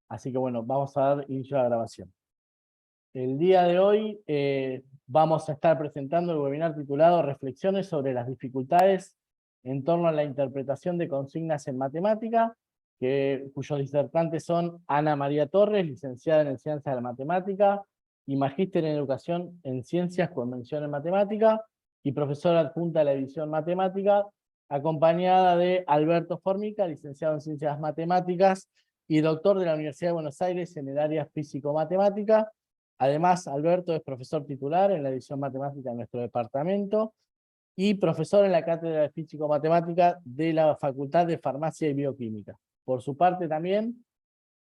Así que bueno, vamos a dar inicio a la grabación. El día de hoy vamos a estar presentando el webinar titulado Reflexiones sobre las dificultades en torno a la interpretación de consignas en matemática, cuyos disertantes son Ana María Torres, licenciada en Ciencias de la Matemática y magíster en Educación en Ciencias con mención en Matemática, y profesora adjunta de la División Matemática, acompañada de Alberto Formica, licenciado en Ciencias Matemáticas y doctor de la Universidad de Buenos Aires en el área físico-matemática. Además, Alberto es profesor titular en la División Matemática de nuestro departamento y profesor en la Cátedra de Físico-Matemática de la Facultad de Farmacia y Bioquímica. Por su parte también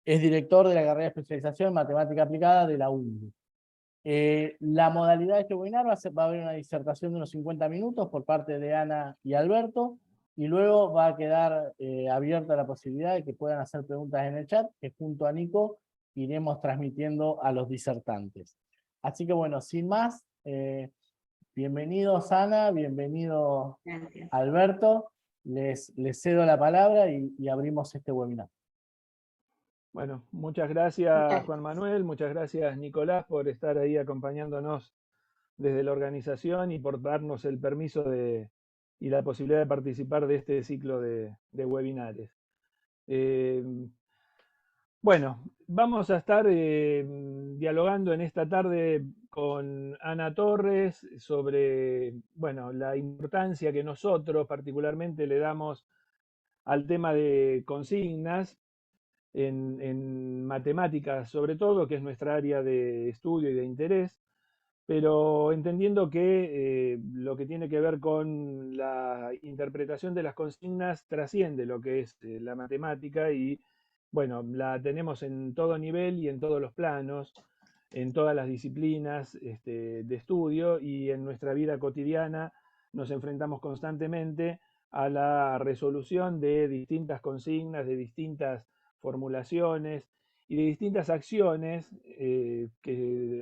es director de la carrera de especialización en Matemática Aplicada de la UNDU. La modalidad de este webinar va a haber una disertación de unos 50 minutos por parte de Ana y Alberto, y luego va a quedar abierta la posibilidad de que puedan hacer preguntas en el chat, que junto a Nico iremos transmitiendo a los disertantes. Así que bueno, sin más, bienvenidos Ana, bienvenido Gracias. Alberto, les cedo la palabra y abrimos este webinar. Bueno, muchas gracias Juan Manuel, muchas gracias Nicolás por estar ahí acompañándonos desde la organización y por darnos el permiso y la posibilidad de participar de este ciclo de webinares. Bueno, vamos a estar dialogando en esta tarde con Ana Torres sobre, bueno, la importancia que nosotros particularmente le damos al tema de consignas en matemáticas sobre todo, que es nuestra área de estudio y de interés, pero entendiendo que lo que tiene que ver con la interpretación de las consignas trasciende lo que es la matemática y, bueno, la tenemos en todo nivel y en todos los planos, en todas las disciplinas de estudio, y en nuestra vida cotidiana nos enfrentamos constantemente a la resolución de distintas consignas, de distintas formulaciones y de distintas acciones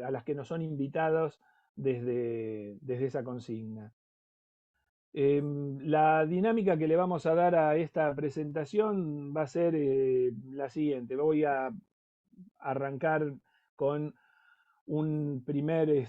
a las que nos son invitados desde esa consigna. La dinámica que le vamos a dar a esta presentación va a ser la siguiente. Voy a arrancar con un primer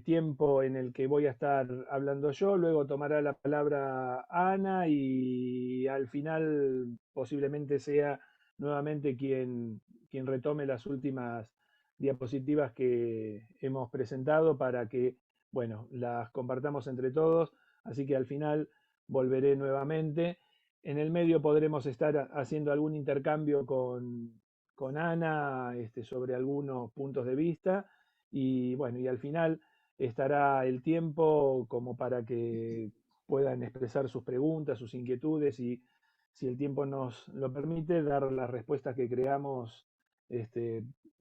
tiempo en el que voy a estar hablando yo, luego tomará la palabra Ana y al final posiblemente sea nuevamente quien retome las últimas diapositivas que hemos presentado para que, bueno, las compartamos entre todos, así que al final volveré nuevamente. En el medio podremos estar haciendo algún intercambio con Ana sobre algunos puntos de vista y bueno, y al final estará el tiempo como para que puedan expresar sus preguntas, sus inquietudes y si el tiempo nos lo permite, dar las respuestas que creamos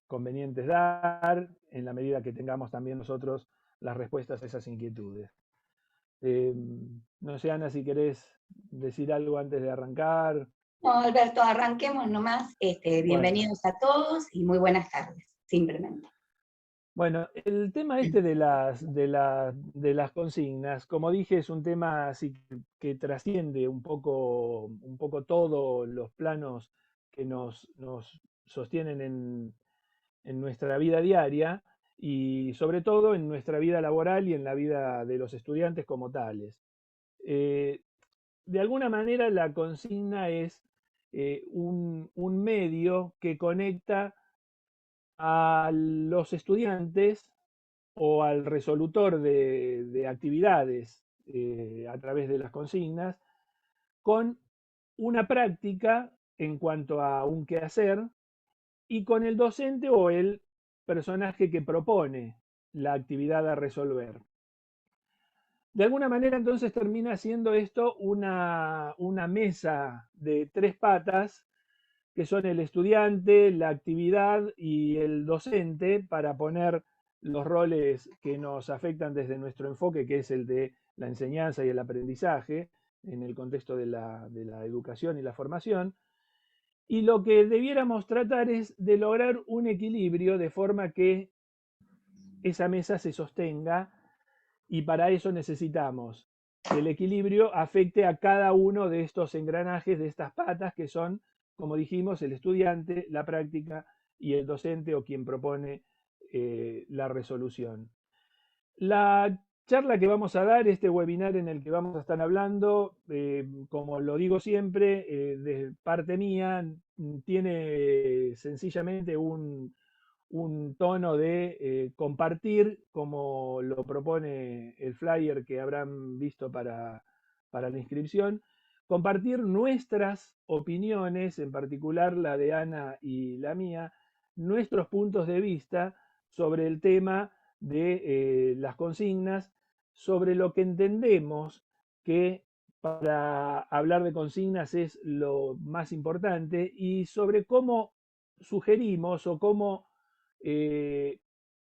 convenientes dar, en la medida que tengamos también nosotros las respuestas a esas inquietudes. No sé, Ana, si querés decir algo antes de arrancar. No, Alberto, arranquemos nomás. Bienvenidos a todos y muy buenas tardes, simplemente. Bueno, el tema de las consignas, como dije, es un tema así que trasciende un poco todos los planos que nos sostienen en nuestra vida diaria y sobre todo en nuestra vida laboral y en la vida de los estudiantes como tales. De alguna manera la consigna es un medio que conecta a los estudiantes o al resolutor de actividades a través de las consignas con una práctica en cuanto a un quehacer y con el docente o el personaje que propone la actividad a resolver. De alguna manera entonces termina siendo esto una mesa de tres patas que son el estudiante, la actividad y el docente, para poner los roles que nos afectan desde nuestro enfoque, que es el de la enseñanza y el aprendizaje, en el contexto de la educación y la formación. Y lo que debiéramos tratar es de lograr un equilibrio de forma que esa mesa se sostenga, y para eso necesitamos que el equilibrio afecte a cada uno de estos engranajes, de estas patas que son como dijimos, el estudiante, la práctica y el docente o quien propone la resolución. La charla que vamos a dar, este webinar en el que vamos a estar hablando, como lo digo siempre, de parte mía, tiene sencillamente un tono de compartir, como lo propone el flyer que habrán visto para la inscripción, compartir nuestras opiniones, en particular la de Ana y la mía, nuestros puntos de vista sobre el tema de las consignas, sobre lo que entendemos que para hablar de consignas es lo más importante y sobre cómo sugerimos o cómo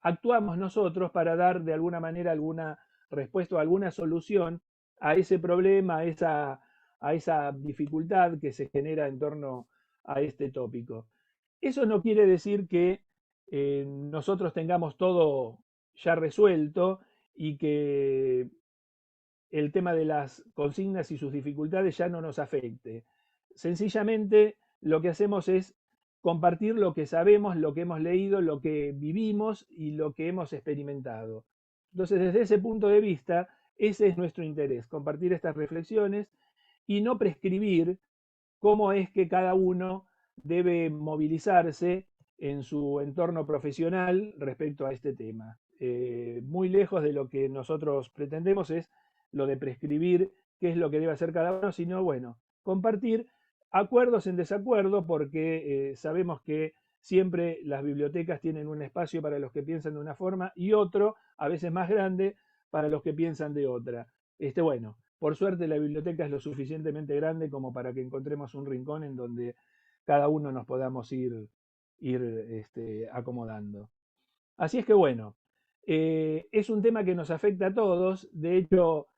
actuamos nosotros para dar de alguna manera alguna respuesta o alguna solución a ese problema, a esa dificultad que se genera en torno a este tópico. Eso no quiere decir que nosotros tengamos todo ya resuelto y que el tema de las consignas y sus dificultades ya no nos afecte. Sencillamente lo que hacemos es compartir lo que sabemos, lo que hemos leído, lo que vivimos y lo que hemos experimentado. Entonces, desde ese punto de vista, ese es nuestro interés, compartir estas reflexiones y no prescribir cómo es que cada uno debe movilizarse en su entorno profesional respecto a este tema. Muy lejos de lo que nosotros pretendemos es lo de prescribir qué es lo que debe hacer cada uno, sino, bueno, compartir acuerdos en desacuerdo, porque sabemos que siempre las bibliotecas tienen un espacio para los que piensan de una forma y otro, a veces más grande, para los que piensan de otra. Bueno, por suerte la biblioteca es lo suficientemente grande como para que encontremos un rincón en donde cada uno nos podamos ir acomodando. Así es que bueno, es un tema que nos afecta a todos. De hecho,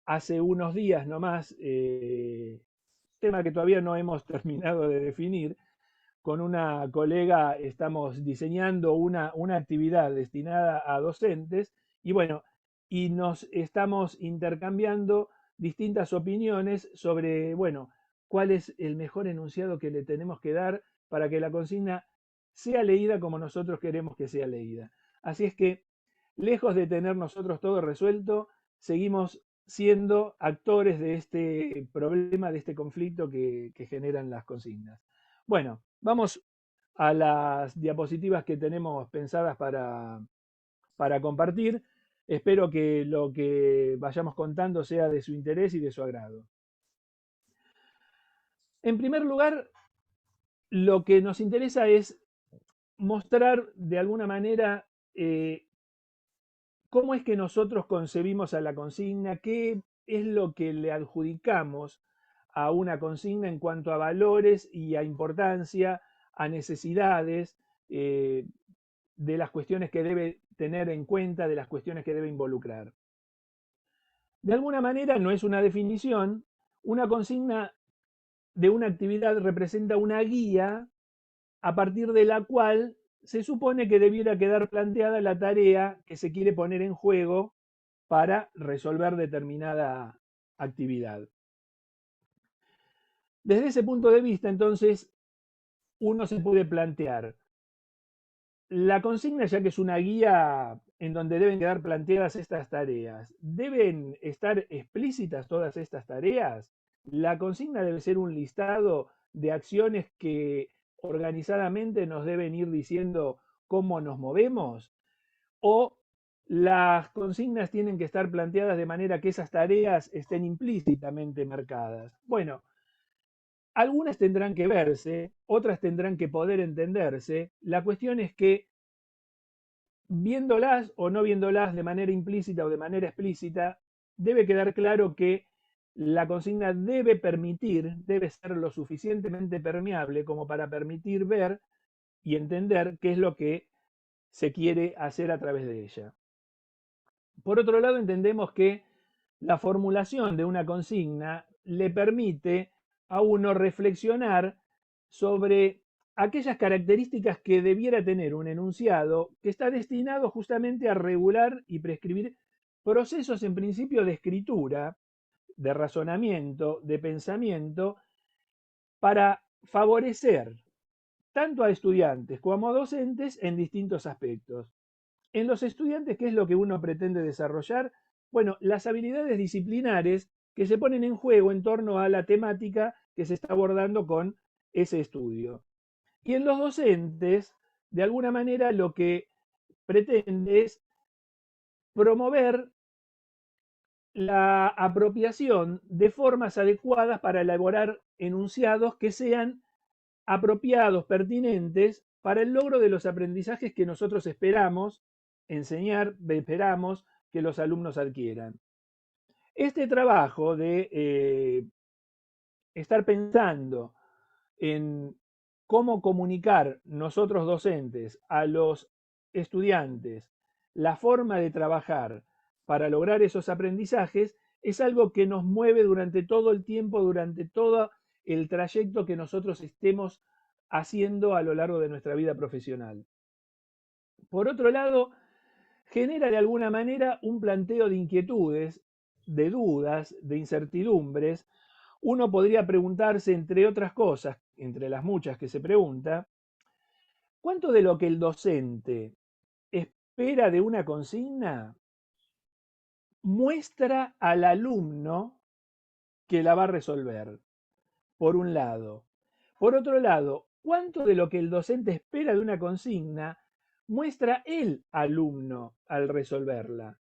hace unos días nomás, tema que todavía no hemos terminado de definir, con una colega estamos diseñando una actividad destinada a docentes y bueno, y nos estamos intercambiando distintas opiniones sobre, bueno, cuál es el mejor enunciado que le tenemos que dar para que la consigna sea leída como nosotros queremos que sea leída. Así es que, lejos de tener nosotros todo resuelto, seguimos siendo actores de este problema, de este conflicto que generan las consignas. Bueno, vamos a las diapositivas que tenemos pensadas para compartir. Espero que lo que vayamos contando sea de su interés y de su agrado. En primer lugar, lo que nos interesa es mostrar de alguna manera cómo es que nosotros concebimos a la consigna, qué es lo que le adjudicamos a una consigna en cuanto a valores y a importancia, a necesidades, de las cuestiones que debe tener en cuenta, de las cuestiones que debe involucrar. De alguna manera, no es una definición, una consigna de una actividad representa una guía a partir de la cual se supone que debiera quedar planteada la tarea que se quiere poner en juego para resolver determinada actividad. Desde ese punto de vista, entonces, uno se puede plantear la consigna, ya que es una guía en donde deben quedar planteadas estas tareas. ¿Deben estar explícitas todas estas tareas? La consigna debe ser un listado de acciones que organizadamente nos deben ir diciendo cómo nos movemos, o las consignas tienen que estar planteadas de manera que esas tareas estén implícitamente marcadas. Bueno, algunas tendrán que verse, otras tendrán que poder entenderse. La cuestión es que, viéndolas o no viéndolas de manera implícita o de manera explícita, debe quedar claro que la consigna debe permitir, debe ser lo suficientemente permeable como para permitir ver y entender qué es lo que se quiere hacer a través de ella. Por otro lado, entendemos que la formulación de una consigna le permite a uno reflexionar sobre aquellas características que debiera tener un enunciado que está destinado justamente a regular y prescribir procesos en principio de escritura, de razonamiento, de pensamiento, para favorecer tanto a estudiantes como a docentes en distintos aspectos. En los estudiantes, ¿qué es lo que uno pretende desarrollar? Bueno, las habilidades disciplinares que se ponen en juego en torno a la temática que se está abordando con ese estudio. Y en los docentes, de alguna manera, lo que pretende es promover la apropiación de formas adecuadas para elaborar enunciados que sean apropiados, pertinentes para el logro de los aprendizajes que nosotros esperamos enseñar, esperamos que los alumnos adquieran. Este trabajo de estar pensando en cómo comunicar nosotros docentes a los estudiantes la forma de trabajar para lograr esos aprendizajes es algo que nos mueve durante todo el tiempo, durante todo el trayecto que nosotros estemos haciendo a lo largo de nuestra vida profesional. Por otro lado, genera de alguna manera un planteo de inquietudes, de dudas, de incertidumbres. Uno podría preguntarse, entre otras cosas, entre las muchas que se pregunta, ¿cuánto de lo que el docente espera de una consigna muestra al alumno que la va a resolver? Por un lado. Por otro lado, ¿cuánto de lo que el docente espera de una consigna muestra el alumno al resolverla?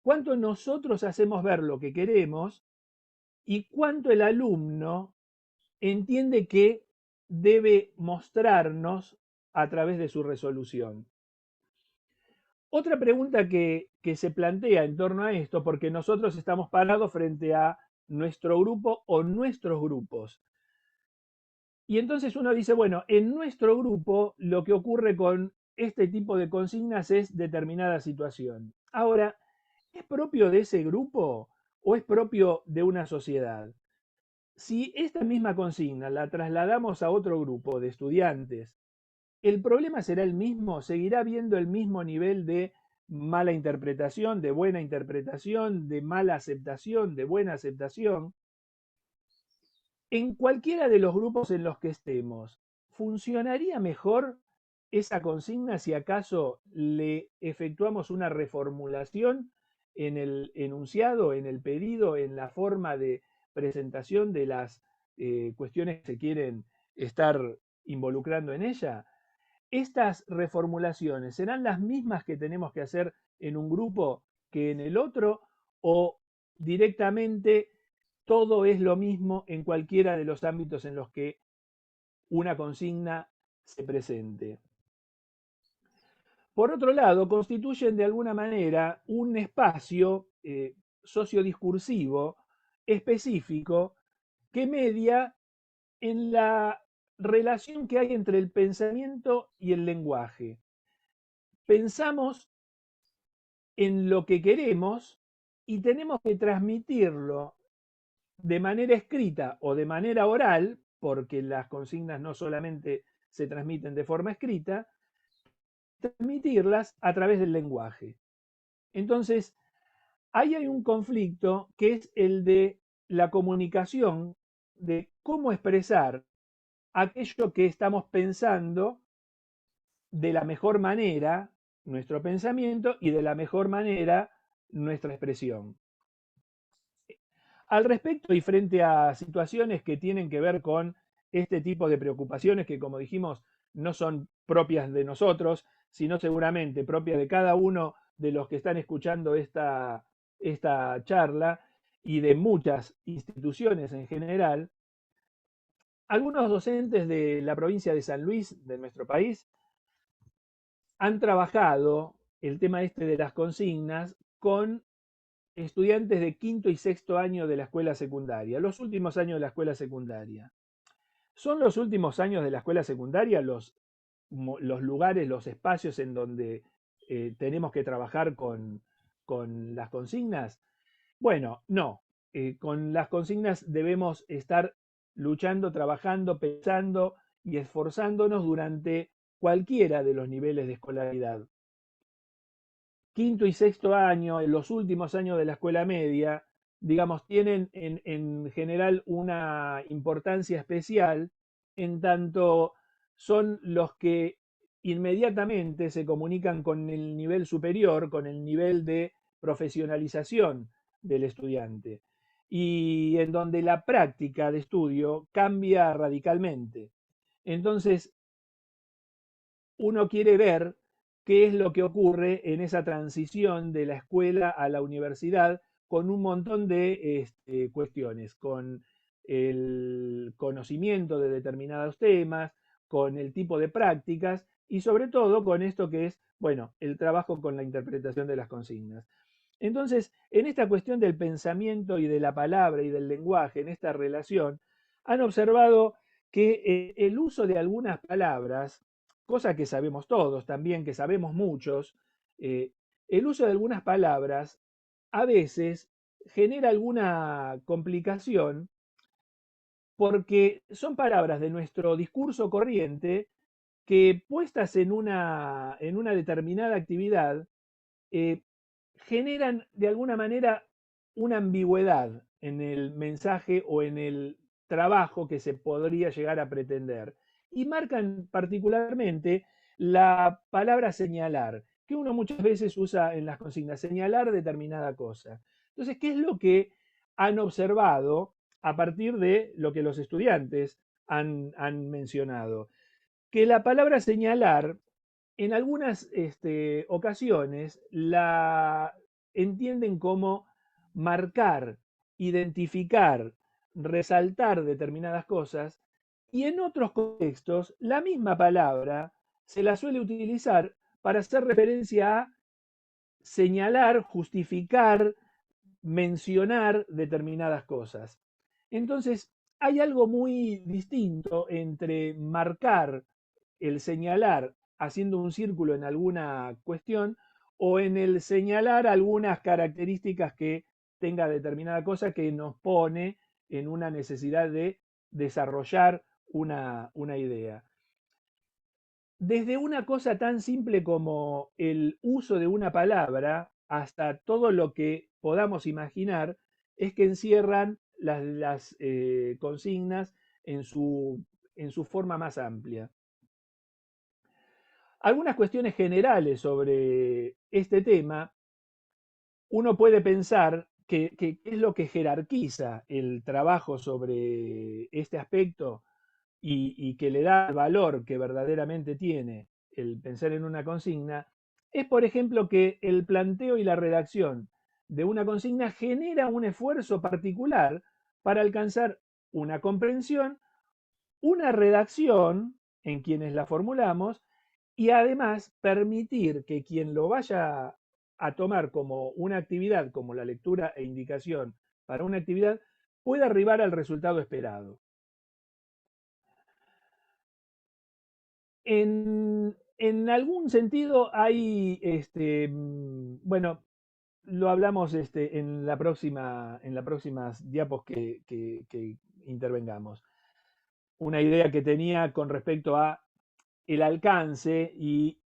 ¿Cuánto nosotros hacemos ver lo que queremos y cuánto el alumno entiende que debe mostrarnos a través de su resolución? Otra pregunta que se plantea en torno a esto, porque nosotros estamos parados frente a nuestro grupo o nuestros grupos. Y entonces uno dice, bueno, en nuestro grupo lo que ocurre con este tipo de consignas es determinada situación. Ahora, ¿es propio de ese grupo o es propio de una sociedad? Si esta misma consigna la trasladamos a otro grupo de estudiantes, ¿el problema será el mismo? ¿Seguirá habiendo el mismo nivel de mala interpretación, de buena interpretación, de mala aceptación, de buena aceptación? En cualquiera de los grupos en los que estemos, ¿funcionaría mejor esa consigna si acaso le efectuamos una reformulación en el enunciado, en el pedido, en la forma de presentación de las cuestiones que se quieren estar involucrando en ella? ¿Estas reformulaciones serán las mismas que tenemos que hacer en un grupo que en el otro o directamente todo es lo mismo en cualquiera de los ámbitos en los que una consigna se presente? Por otro lado, constituyen de alguna manera un espacio sociodiscursivo específico que media en la relación que hay entre el pensamiento y el lenguaje. Pensamos en lo que queremos y tenemos que transmitirlo de manera escrita o de manera oral, porque las consignas no solamente se transmiten de forma escrita, transmitirlas a través del lenguaje. Entonces, ahí hay un conflicto que es el de la comunicación, de cómo expresar aquello que estamos pensando de la mejor manera, nuestro pensamiento, y de la mejor manera, nuestra expresión. Al respecto y frente a situaciones que tienen que ver con este tipo de preocupaciones que, como dijimos, no son propias de nosotros, sino seguramente propias de cada uno de los que están escuchando esta charla y de muchas instituciones en general, algunos docentes de la provincia de San Luis, de nuestro país, han trabajado el tema este de las consignas con estudiantes de quinto y sexto año de la escuela secundaria, los últimos años de la escuela secundaria. ¿Son los últimos años de la escuela secundaria los lugares, los espacios en donde tenemos que trabajar con las consignas? Bueno, no. Con las consignas debemos estar luchando, trabajando, pensando y esforzándonos durante cualquiera de los niveles de escolaridad. Quinto y sexto año, en los últimos años de la escuela media, digamos, tienen en general una importancia especial en tanto son los que inmediatamente se comunican con el nivel superior, con el nivel de profesionalización del estudiante, y en donde la práctica de estudio cambia radicalmente. Entonces, uno quiere ver qué es lo que ocurre en esa transición de la escuela a la universidad con un montón de cuestiones, con el conocimiento de determinados temas, con el tipo de prácticas y sobre todo con esto que es, bueno, el trabajo con la interpretación de las consignas. Entonces, en esta cuestión del pensamiento y de la palabra y del lenguaje, en esta relación, han observado que el uso de algunas palabras, cosa que sabemos todos también, que sabemos muchos, el uso de algunas palabras a veces genera alguna complicación porque son palabras de nuestro discurso corriente que puestas en una determinada actividad eh, generan de alguna manera una ambigüedad en el mensaje o en el trabajo que se podría llegar a pretender. Y marcan particularmente la palabra señalar, que uno muchas veces usa en las consignas, señalar determinada cosa. Entonces, ¿qué es lo que han observado a partir de lo que los estudiantes han mencionado? Que la palabra señalar en algunas ocasiones la entienden como marcar, identificar, resaltar determinadas cosas y en otros contextos la misma palabra se la suele utilizar para hacer referencia a señalar, justificar, mencionar determinadas cosas. Entonces, hay algo muy distinto entre marcar, el señalar haciendo un círculo en alguna cuestión o en el señalar algunas características que tenga determinada cosa que nos pone en una necesidad de desarrollar una idea. Desde una cosa tan simple como el uso de una palabra hasta todo lo que podamos imaginar es que encierran las consignas en su forma más amplia. Algunas cuestiones generales sobre este tema, uno puede pensar que es lo que jerarquiza el trabajo sobre este aspecto y que le da el valor que verdaderamente tiene el pensar en una consigna, es por ejemplo que el planteo y la redacción de una consigna genera un esfuerzo particular para alcanzar una comprensión, una redacción en quienes la formulamos y además permitir que quien lo vaya a tomar como una actividad, como la lectura e indicación para una actividad, pueda arribar al resultado esperado. En algún sentido hay, bueno, lo hablamos en en las próximas diapos que intervengamos. Una idea que tenía con respecto a el alcance y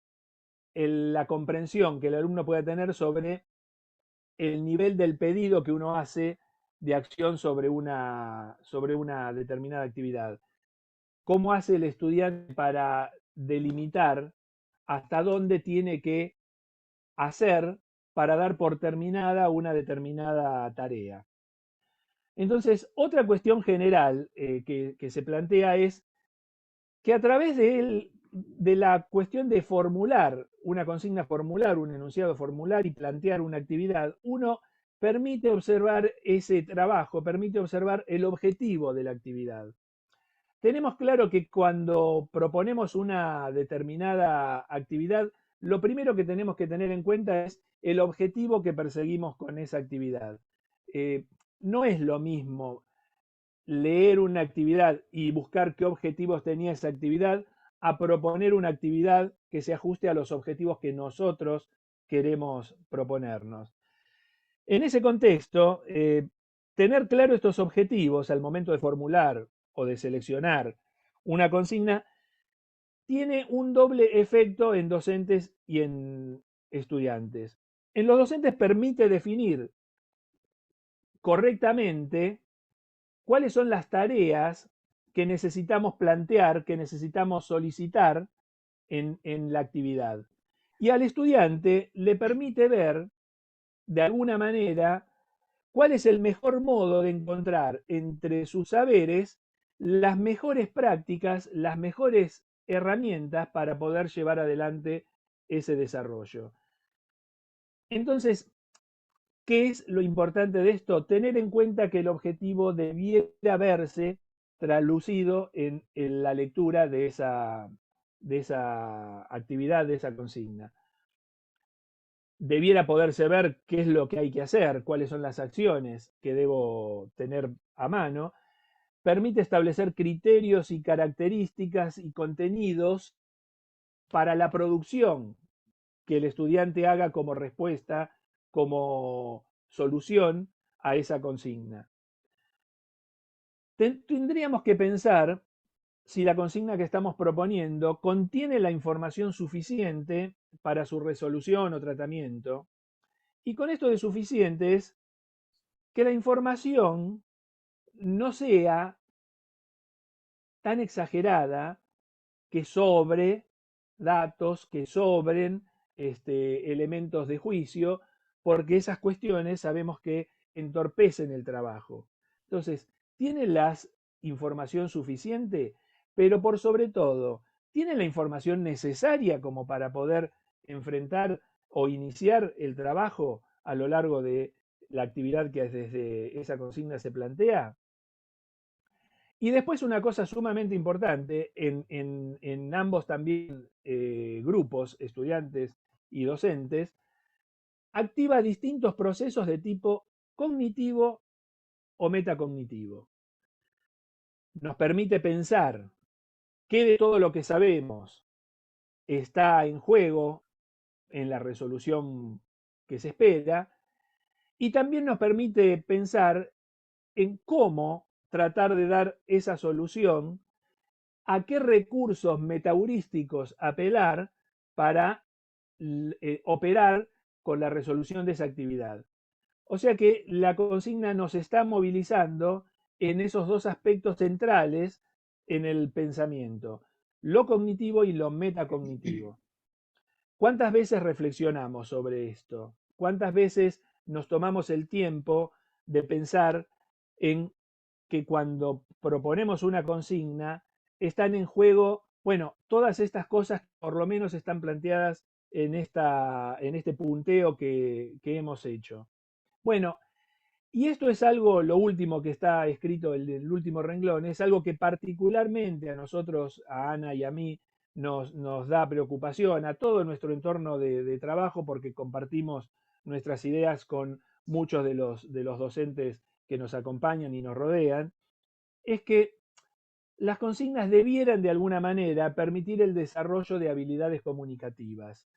la comprensión que el alumno puede tener sobre el nivel del pedido que uno hace de acción sobre una determinada actividad. ¿Cómo hace el estudiante para delimitar hasta dónde tiene que hacer para dar por terminada una determinada tarea? Entonces, otra cuestión general que se plantea es que a través de la cuestión de formular una consigna formular, un enunciado formular y plantear una actividad, uno permite observar ese trabajo, permite observar el objetivo de la actividad. Tenemos claro que cuando proponemos una determinada actividad, lo primero que tenemos que tener en cuenta es el objetivo que perseguimos con esa actividad. No es lo mismo leer una actividad y buscar qué objetivos tenía esa actividad a proponer una actividad que se ajuste a los objetivos que nosotros queremos proponernos. En ese contexto, tener claro estos objetivos al momento de formular o de seleccionar una consigna tiene un doble efecto en docentes y en estudiantes. En los docentes permite definir correctamente cuáles son las tareas que necesitamos plantear, que necesitamos solicitar en la actividad. Y al estudiante le permite ver, de alguna manera, cuál es el mejor modo de encontrar entre sus saberes las mejores prácticas, las mejores herramientas para poder llevar adelante ese desarrollo. Entonces, ¿qué es lo importante de esto? Tener en cuenta que el objetivo debiera verse traducido en la lectura de esa actividad, de esa consigna. Debiera poderse ver qué es lo que hay que hacer, cuáles son las acciones que debo tener a mano. Permite establecer criterios y características y contenidos para la producción que el estudiante haga como respuesta, como solución a esa consigna. Tendríamos que pensar si la consigna que estamos proponiendo contiene la información suficiente para su resolución o tratamiento. Y con esto de suficiente es que la información no sea tan exagerada que sobre datos, que sobren elementos de juicio, porque esas cuestiones sabemos que entorpecen el trabajo. Entonces, ¿tiene la información suficiente? Pero por sobre todo, ¿tiene la información necesaria como para poder enfrentar o iniciar el trabajo a lo largo de la actividad que desde esa consigna se plantea? Y después una cosa sumamente importante, en ambos también grupos, estudiantes y docentes, activa distintos procesos de tipo cognitivo o metacognitivo. Nos permite pensar qué de todo lo que sabemos está en juego en la resolución que se espera, y también nos permite pensar en cómo tratar de dar esa solución, a qué recursos metaheurísticos apelar para operar con la resolución de esa actividad. O sea que la consigna nos está movilizando en esos dos aspectos centrales en el pensamiento, lo cognitivo y lo metacognitivo. ¿Cuántas veces reflexionamos sobre esto? ¿Cuántas veces nos tomamos el tiempo de pensar en que cuando proponemos una consigna están en juego, bueno, todas estas cosas por lo menos están planteadas en este punteo que hemos hecho? Bueno, y esto es algo, lo último que está escrito, el último renglón, es algo que particularmente a nosotros, a Ana y a mí, nos da preocupación, a todo nuestro entorno de trabajo, porque compartimos nuestras ideas con muchos de los docentes que nos acompañan y nos rodean, es que las consignas debieran de alguna manera permitir el desarrollo de habilidades comunicativas.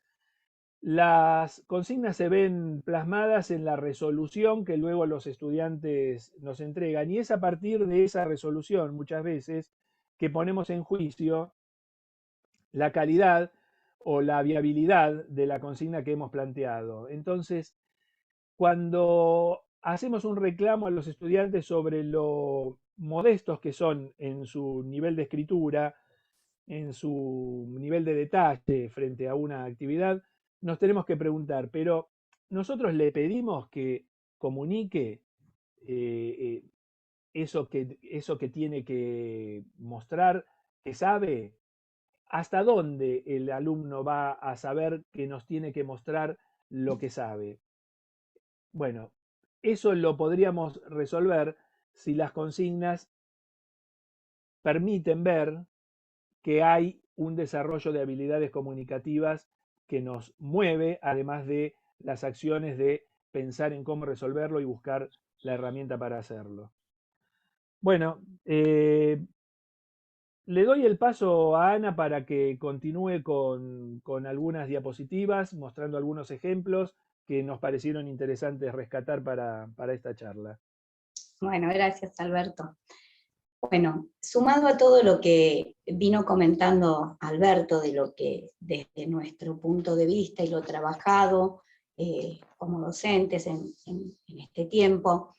Las consignas se ven plasmadas en la resolución que luego los estudiantes nos entregan, y es a partir de esa resolución muchas veces que ponemos en juicio la calidad o la viabilidad de la consigna que hemos planteado. Entonces, cuando hacemos un reclamo a los estudiantes sobre lo modestos que son en su nivel de escritura, en su nivel de detalle frente a una actividad, nos tenemos que preguntar, pero nosotros le pedimos que comunique eso que tiene que mostrar, que sabe. ¿Hasta dónde el alumno va a saber que nos tiene que mostrar lo que sabe? Bueno, eso lo podríamos resolver si las consignas permiten ver que hay un desarrollo de habilidades comunicativas que nos mueve, además de las acciones de pensar en cómo resolverlo y buscar la herramienta para hacerlo. Bueno, le doy el paso a Ana para que continúe con algunas diapositivas, mostrando algunos ejemplos que nos parecieron interesantes rescatar para esta charla. Bueno, gracias, Alberto. Bueno, sumado a todo lo que vino comentando Alberto, de lo que desde nuestro punto de vista y lo trabajado como docentes en este tiempo,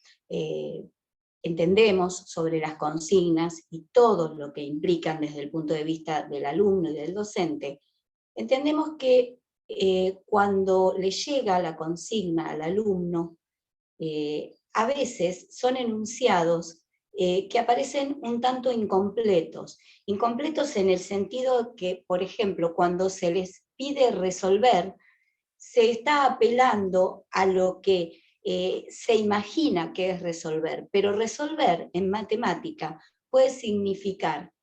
entendemos sobre las consignas y todo lo que implican desde el punto de vista del alumno y del docente, entendemos que cuando le llega la consigna al alumno, a veces son enunciados que aparecen un tanto incompletos. Incompletos en el sentido que, por ejemplo, cuando se les pide resolver, se está apelando a lo que se imagina que es resolver, pero resolver en matemática puede significar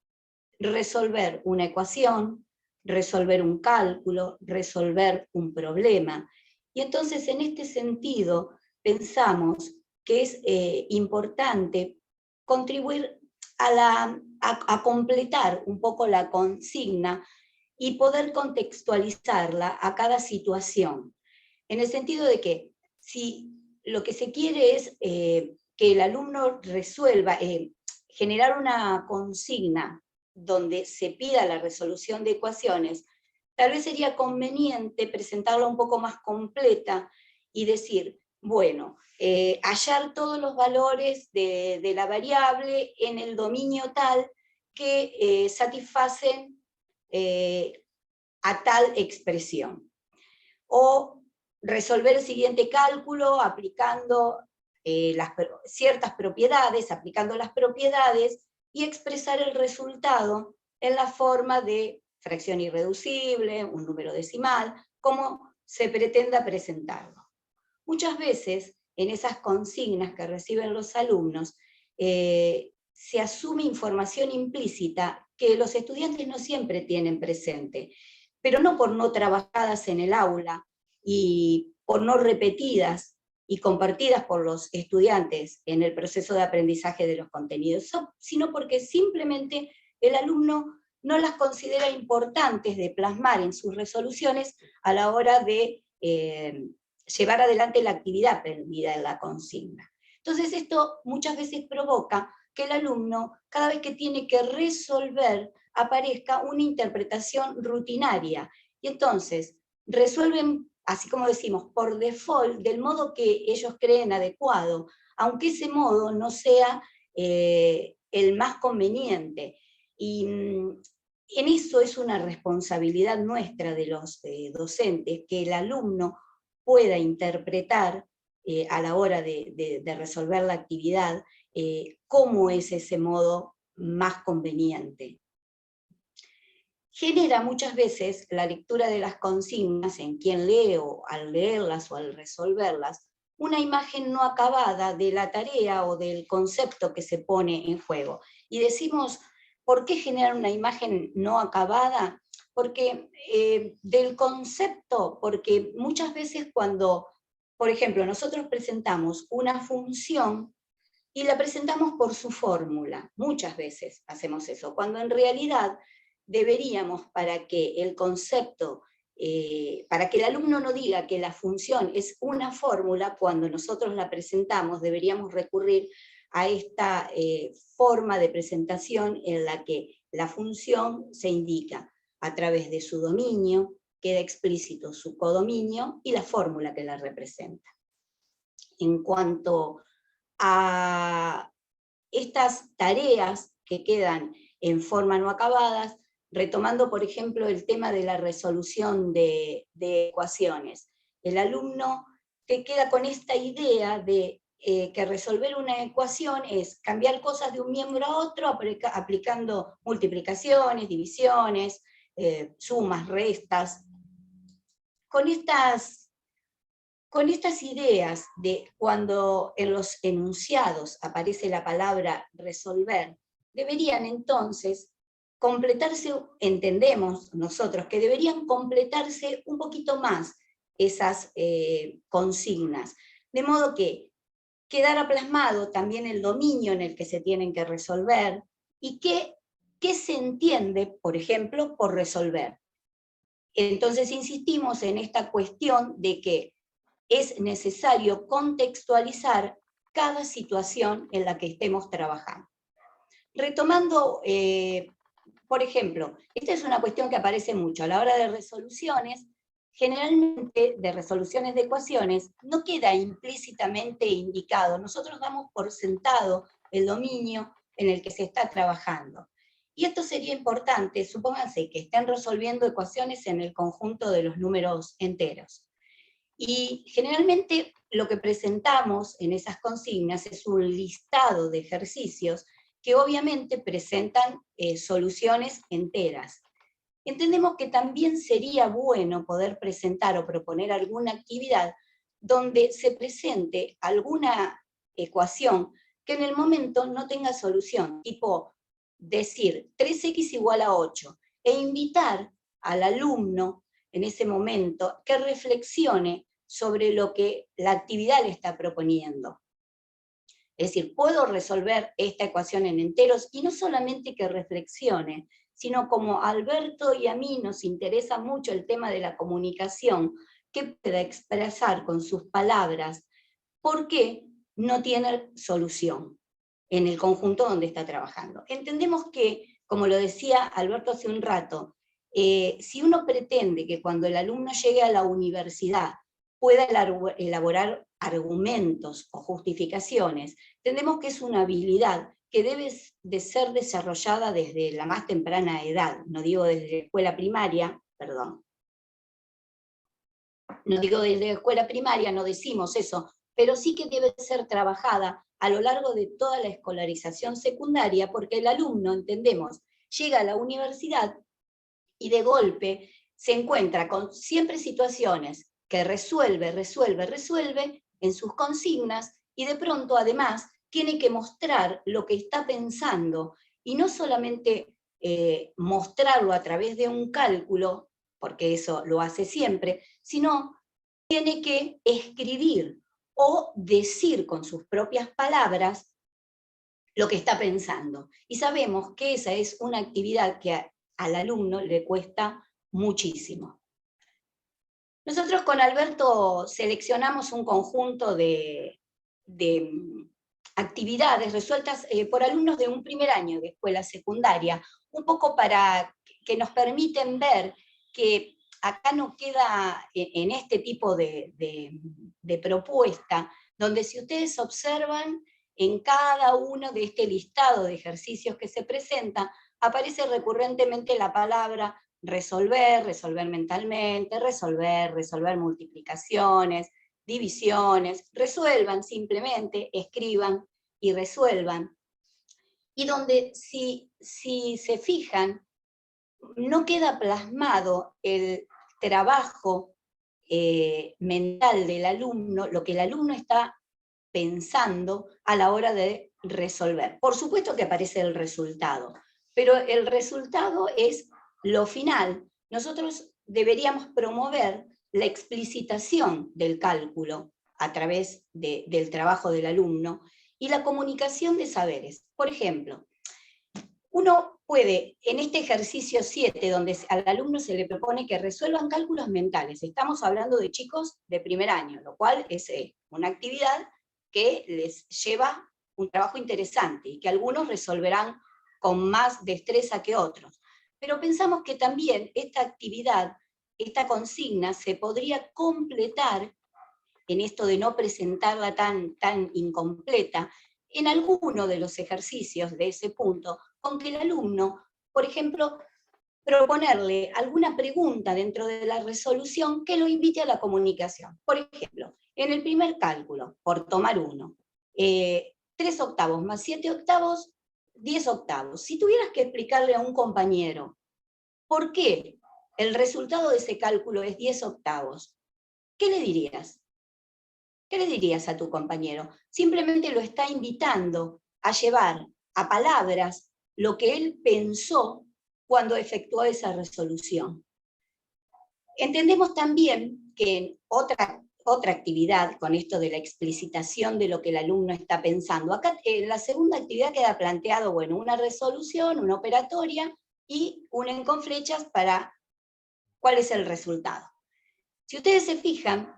resolver una ecuación, resolver un cálculo, resolver un problema. Y entonces en este sentido pensamos que es importante contribuir a completar un poco la consigna y poder contextualizarla a cada situación. En el sentido de que si lo que se quiere es que el alumno resuelva, generar una consigna donde se pida la resolución de ecuaciones, tal vez sería conveniente presentarla un poco más completa y decir, bueno, hallar todos los valores de la variable en el dominio tal que satisfacen a tal expresión. O resolver el siguiente cálculo aplicando ciertas propiedades, aplicando las propiedades, y expresar el resultado en la forma de fracción irreducible, un número decimal, como se pretenda presentarlo. Muchas veces, en esas consignas que reciben los alumnos, se asume información implícita que los estudiantes no siempre tienen presente, pero no por no trabajadas en el aula y por no repetidas y compartidas por los estudiantes en el proceso de aprendizaje de los contenidos, sino porque simplemente el alumno no las considera importantes de plasmar en sus resoluciones a la hora de llevar adelante la actividad aprendida en la consigna. Entonces esto muchas veces provoca que el alumno, cada vez que tiene que resolver, aparezca una interpretación rutinaria. Y entonces resuelven, así como decimos, por default, del modo que ellos creen adecuado, aunque ese modo no sea el más conveniente. Y en eso es una responsabilidad nuestra de los docentes, que el alumno pueda interpretar a la hora de resolver la actividad cómo es ese modo más conveniente. Genera muchas veces la lectura de las consignas en quien lee o al leerlas o al resolverlas, una imagen no acabada de la tarea o del concepto que se pone en juego. Y decimos, ¿por qué generar una imagen no acabada? Porque del concepto, porque muchas veces cuando, por ejemplo, nosotros presentamos una función y la presentamos por su fórmula, muchas veces hacemos eso, cuando en realidad deberíamos, para que el concepto, para que el alumno no diga que la función es una fórmula, cuando nosotros la presentamos deberíamos recurrir a esta forma de presentación en la que la función se indica a través de su dominio, queda explícito su codominio y la fórmula que la representa. En cuanto a estas tareas que quedan en forma no acabadas, retomando por ejemplo el tema de la resolución de ecuaciones, el alumno que queda con esta idea de que resolver una ecuación es cambiar cosas de un miembro a otro aplicando multiplicaciones, divisiones, sumas, restas. Con estas ideas de cuando en los enunciados aparece la palabra resolver, deberían entonces completarse, entendemos nosotros, que deberían completarse un poquito más esas consignas, de modo que quedara plasmado también el dominio en el que se tienen que resolver y qué se entiende, por ejemplo, por resolver. Entonces insistimos en esta cuestión de que es necesario contextualizar cada situación en la que estemos trabajando. Retomando, por ejemplo, esta es una cuestión que aparece mucho a la hora de resoluciones. Generalmente, de resoluciones de ecuaciones, no queda implícitamente indicado. Nosotros damos por sentado el dominio en el que se está trabajando. Y esto sería importante, supónganse que estén resolviendo ecuaciones en el conjunto de los números enteros. Y generalmente lo que presentamos en esas consignas es un listado de ejercicios que obviamente presentan soluciones enteras. Entendemos que también sería bueno poder presentar o proponer alguna actividad donde se presente alguna ecuación que en el momento no tenga solución, tipo decir 3x igual a 8, e invitar al alumno en ese momento que reflexione sobre lo que la actividad le está proponiendo. Es decir, puedo resolver esta ecuación en enteros, y no solamente que reflexione, sino como a Alberto y a mí nos interesa mucho el tema de la comunicación, que pueda expresar con sus palabras por qué no tiene solución en el conjunto donde está trabajando. Entendemos que, como lo decía Alberto hace un rato, si uno pretende que cuando el alumno llegue a la universidad pueda elaborar argumentos o justificaciones, entendemos que es una habilidad que debe de ser desarrollada desde la más temprana edad, no digo desde la escuela primaria, perdón. No digo desde la escuela primaria, no decimos eso, pero sí que debe ser trabajada a lo largo de toda la escolarización secundaria, porque el alumno, entendemos, llega a la universidad y de golpe se encuentra con siempre situaciones que resuelve en sus consignas, y de pronto además tiene que mostrar lo que está pensando, y no solamente mostrarlo a través de un cálculo, porque eso lo hace siempre, sino tiene que escribir o decir con sus propias palabras lo que está pensando. Y sabemos que esa es una actividad que al alumno le cuesta muchísimo. Nosotros con Alberto seleccionamos un conjunto de actividades resueltas por alumnos de un primer año de escuela secundaria, un poco para que nos permiten ver que acá no queda en este tipo de propuesta, donde si ustedes observan, en cada uno de este listado de ejercicios que se presenta, aparece recurrentemente la palabra resolver, resolver mentalmente, resolver multiplicaciones, divisiones, resuelvan simplemente, escriban y resuelvan. Y donde si se fijan, no queda plasmado el trabajo mental del alumno, lo que el alumno está pensando a la hora de resolver. Por supuesto que aparece el resultado, pero el resultado es lo final. Nosotros deberíamos promover la explicitación del cálculo a través del trabajo del alumno y la comunicación de saberes. Por ejemplo, uno puede, en este ejercicio 7, donde al alumno se le propone que resuelvan cálculos mentales, estamos hablando de chicos de primer año, lo cual es una actividad que les lleva un trabajo interesante y que algunos resolverán con más destreza que otros. Pero pensamos que también esta actividad, esta consigna, se podría completar en esto de no presentarla tan incompleta, en alguno de los ejercicios de ese punto, con que el alumno, por ejemplo, proponerle alguna pregunta dentro de la resolución que lo invite a la comunicación. Por ejemplo, en el primer cálculo, por tomar uno, 3 octavos más 7 octavos, 10 octavos. Si tuvieras que explicarle a un compañero por qué el resultado de ese cálculo es 10 octavos, ¿qué le dirías? ¿Qué le dirías a tu compañero? Simplemente lo está invitando a llevar a palabras lo que él pensó cuando efectuó esa resolución. Entendemos también que otra actividad con esto de la explicitación de lo que el alumno está pensando. Acá en la segunda actividad queda planteado, bueno, una resolución, una operatoria y un con flechas para cuál es el resultado. Si ustedes se fijan,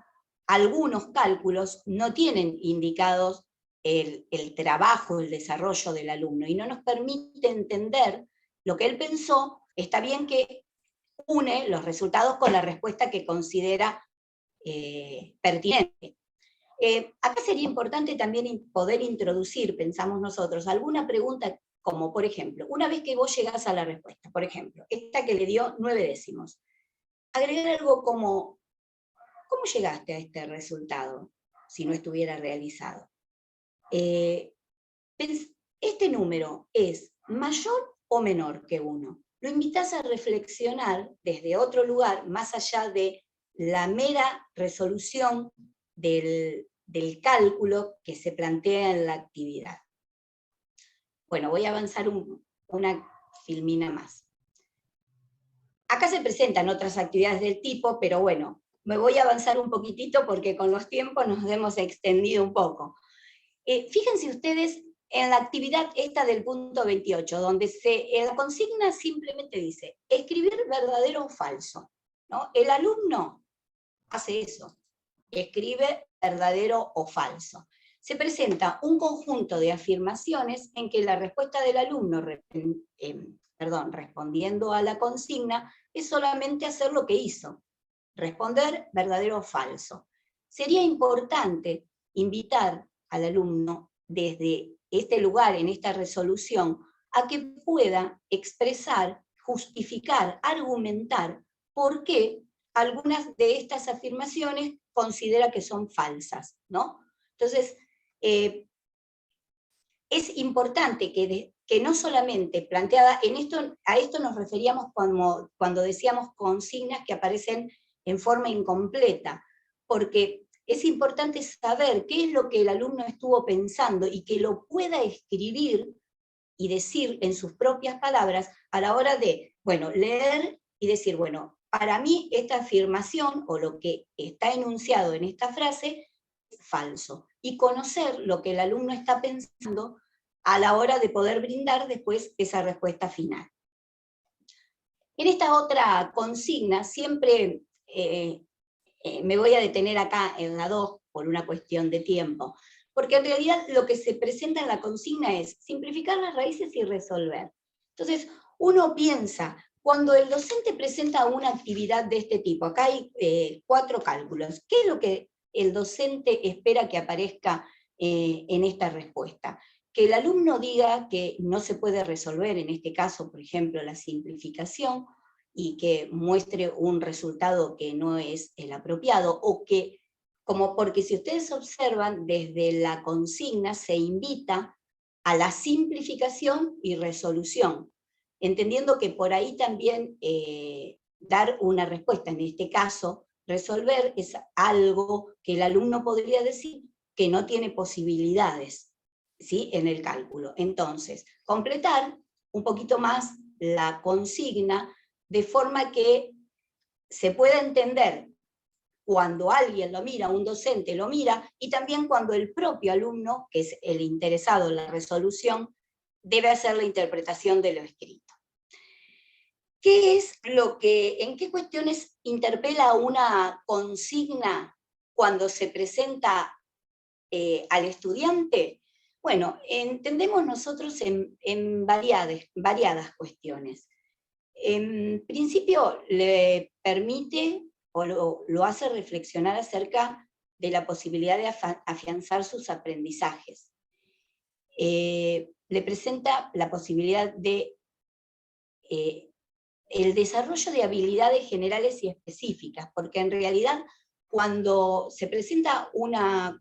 algunos cálculos no tienen indicados el trabajo, el desarrollo del alumno, y no nos permite entender lo que él pensó. Está bien que une los resultados con la respuesta que considera pertinente. Acá sería importante también poder introducir, pensamos nosotros, alguna pregunta como, por ejemplo, una vez que vos llegás a la respuesta, por ejemplo, esta que le dio 9 décimos, agregar algo como, ¿cómo llegaste a este resultado si no estuviera realizado? ¿Este número es mayor o menor que 1? Lo invitás a reflexionar desde otro lugar, más allá de la mera resolución del cálculo que se plantea en la actividad. Bueno, voy a avanzar una filmina más. Acá se presentan otras actividades del tipo, pero bueno, me voy a avanzar un poquitito porque con los tiempos nos hemos extendido un poco. Fíjense ustedes en la actividad esta del punto 28, donde la consigna simplemente dice, escribir verdadero o falso, ¿no? El alumno hace eso, escribe verdadero o falso. Se presenta un conjunto de afirmaciones en que la respuesta del alumno, respondiendo a la consigna, es solamente hacer lo que hizo, responder verdadero o falso. Sería importante invitar al alumno desde este lugar, en esta resolución, a que pueda expresar, justificar, argumentar por qué algunas de estas afirmaciones considera que son falsas, ¿no? Entonces, es importante que no solamente planteada, a esto nos referíamos cuando decíamos consignas que aparecen en forma incompleta, porque es importante saber qué es lo que el alumno estuvo pensando y que lo pueda escribir y decir en sus propias palabras a la hora de, bueno, leer y decir, bueno, para mí esta afirmación o lo que está enunciado en esta frase es falso. Y conocer lo que el alumno está pensando a la hora de poder brindar después esa respuesta final. En esta otra consigna siempre me voy a detener acá en la 2 por una cuestión de tiempo, porque en realidad lo que se presenta en la consigna es simplificar las raíces y resolver. Entonces, uno piensa, cuando el docente presenta una actividad de este tipo, acá hay 4 cálculos, ¿qué es lo que el docente espera que aparezca en esta respuesta? Que el alumno diga que no se puede resolver, en este caso, por ejemplo, la simplificación, y que muestre un resultado que no es el apropiado, o que, porque si ustedes observan, desde la consigna se invita a la simplificación y resolución, entendiendo que por ahí también dar una respuesta, en este caso, resolver es algo que el alumno podría decir que no tiene posibilidades, ¿sí?, en el cálculo. Entonces, completar un poquito más la consigna de forma que se pueda entender cuando alguien lo mira, un docente lo mira, y también cuando el propio alumno, que es el interesado en la resolución, debe hacer la interpretación de lo escrito. ¿En qué cuestiones interpela una consigna cuando se presenta al estudiante? Bueno, entendemos nosotros en variadas cuestiones. En principio le permite o lo hace reflexionar acerca de la posibilidad de afianzar sus aprendizajes. Le presenta la posibilidad de el desarrollo de habilidades generales y específicas, porque en realidad cuando se presenta una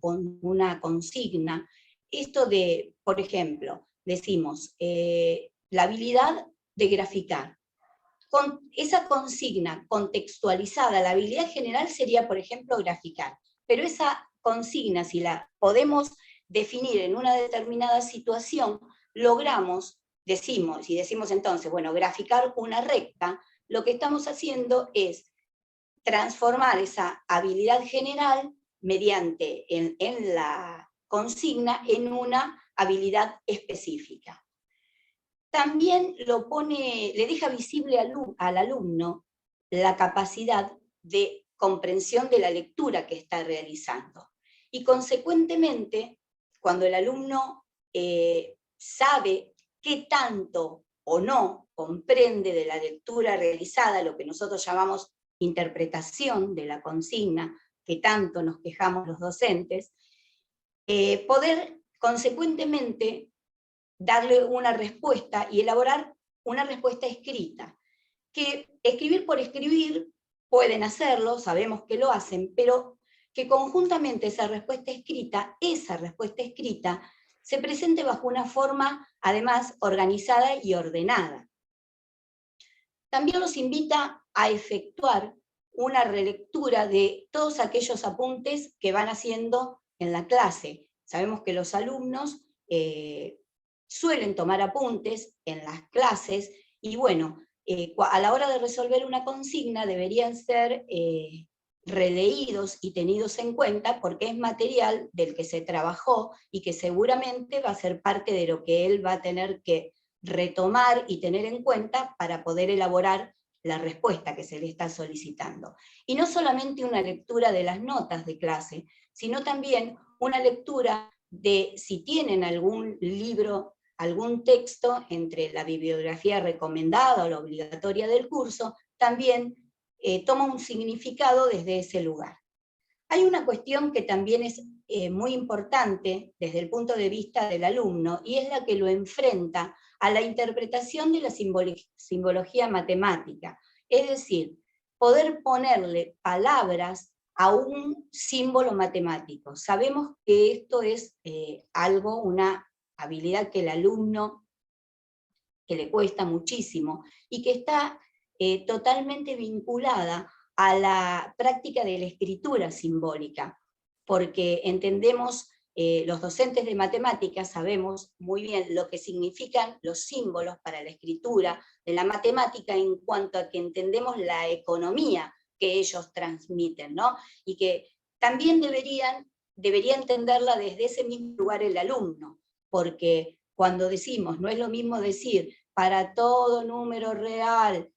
consigna, esto de, por ejemplo, decimos, la habilidad de graficar. Con esa consigna contextualizada, la habilidad general sería, por ejemplo, graficar. Pero esa consigna, si la podemos definir en una determinada situación, decimos entonces, bueno, graficar una recta, lo que estamos haciendo es transformar esa habilidad general mediante en la consigna en una habilidad específica. También le deja visible al alumno la capacidad de comprensión de la lectura que está realizando. Y consecuentemente, cuando el alumno sabe qué tanto o no comprende de la lectura realizada, lo que nosotros llamamos interpretación de la consigna, que tanto nos quejamos los docentes, poder consecuentemente darle una respuesta y elaborar una respuesta escrita. Que escribir por escribir pueden hacerlo, sabemos que lo hacen, pero que conjuntamente esa respuesta escrita se presente bajo una forma, además, organizada y ordenada. También los invita a efectuar una relectura de todos aquellos apuntes que van haciendo en la clase. Sabemos que los alumnos suelen tomar apuntes en las clases y bueno, a la hora de resolver una consigna deberían ser releídos y tenidos en cuenta porque es material del que se trabajó y que seguramente va a ser parte de lo que él va a tener que retomar y tener en cuenta para poder elaborar la respuesta que se le está solicitando. Y no solamente una lectura de las notas de clase, sino también una lectura de si tienen algún libro, algún texto entre la bibliografía recomendada o la obligatoria del curso, también toma un significado desde ese lugar. Hay una cuestión que también es muy importante desde el punto de vista del alumno, y es la que lo enfrenta a la interpretación de la simbología matemática, es decir, poder ponerle palabras a un símbolo matemático. Sabemos que esto es una habilidad que el alumno, que le cuesta muchísimo, y que está totalmente vinculada a la práctica de la escritura simbólica, porque entendemos, los docentes de matemáticas sabemos muy bien lo que significan los símbolos para la escritura de la matemática en cuanto a que entendemos la economía que ellos transmiten, ¿no? Y que también debería entenderla desde ese mismo lugar el alumno, porque cuando decimos, no es lo mismo decir para todo número real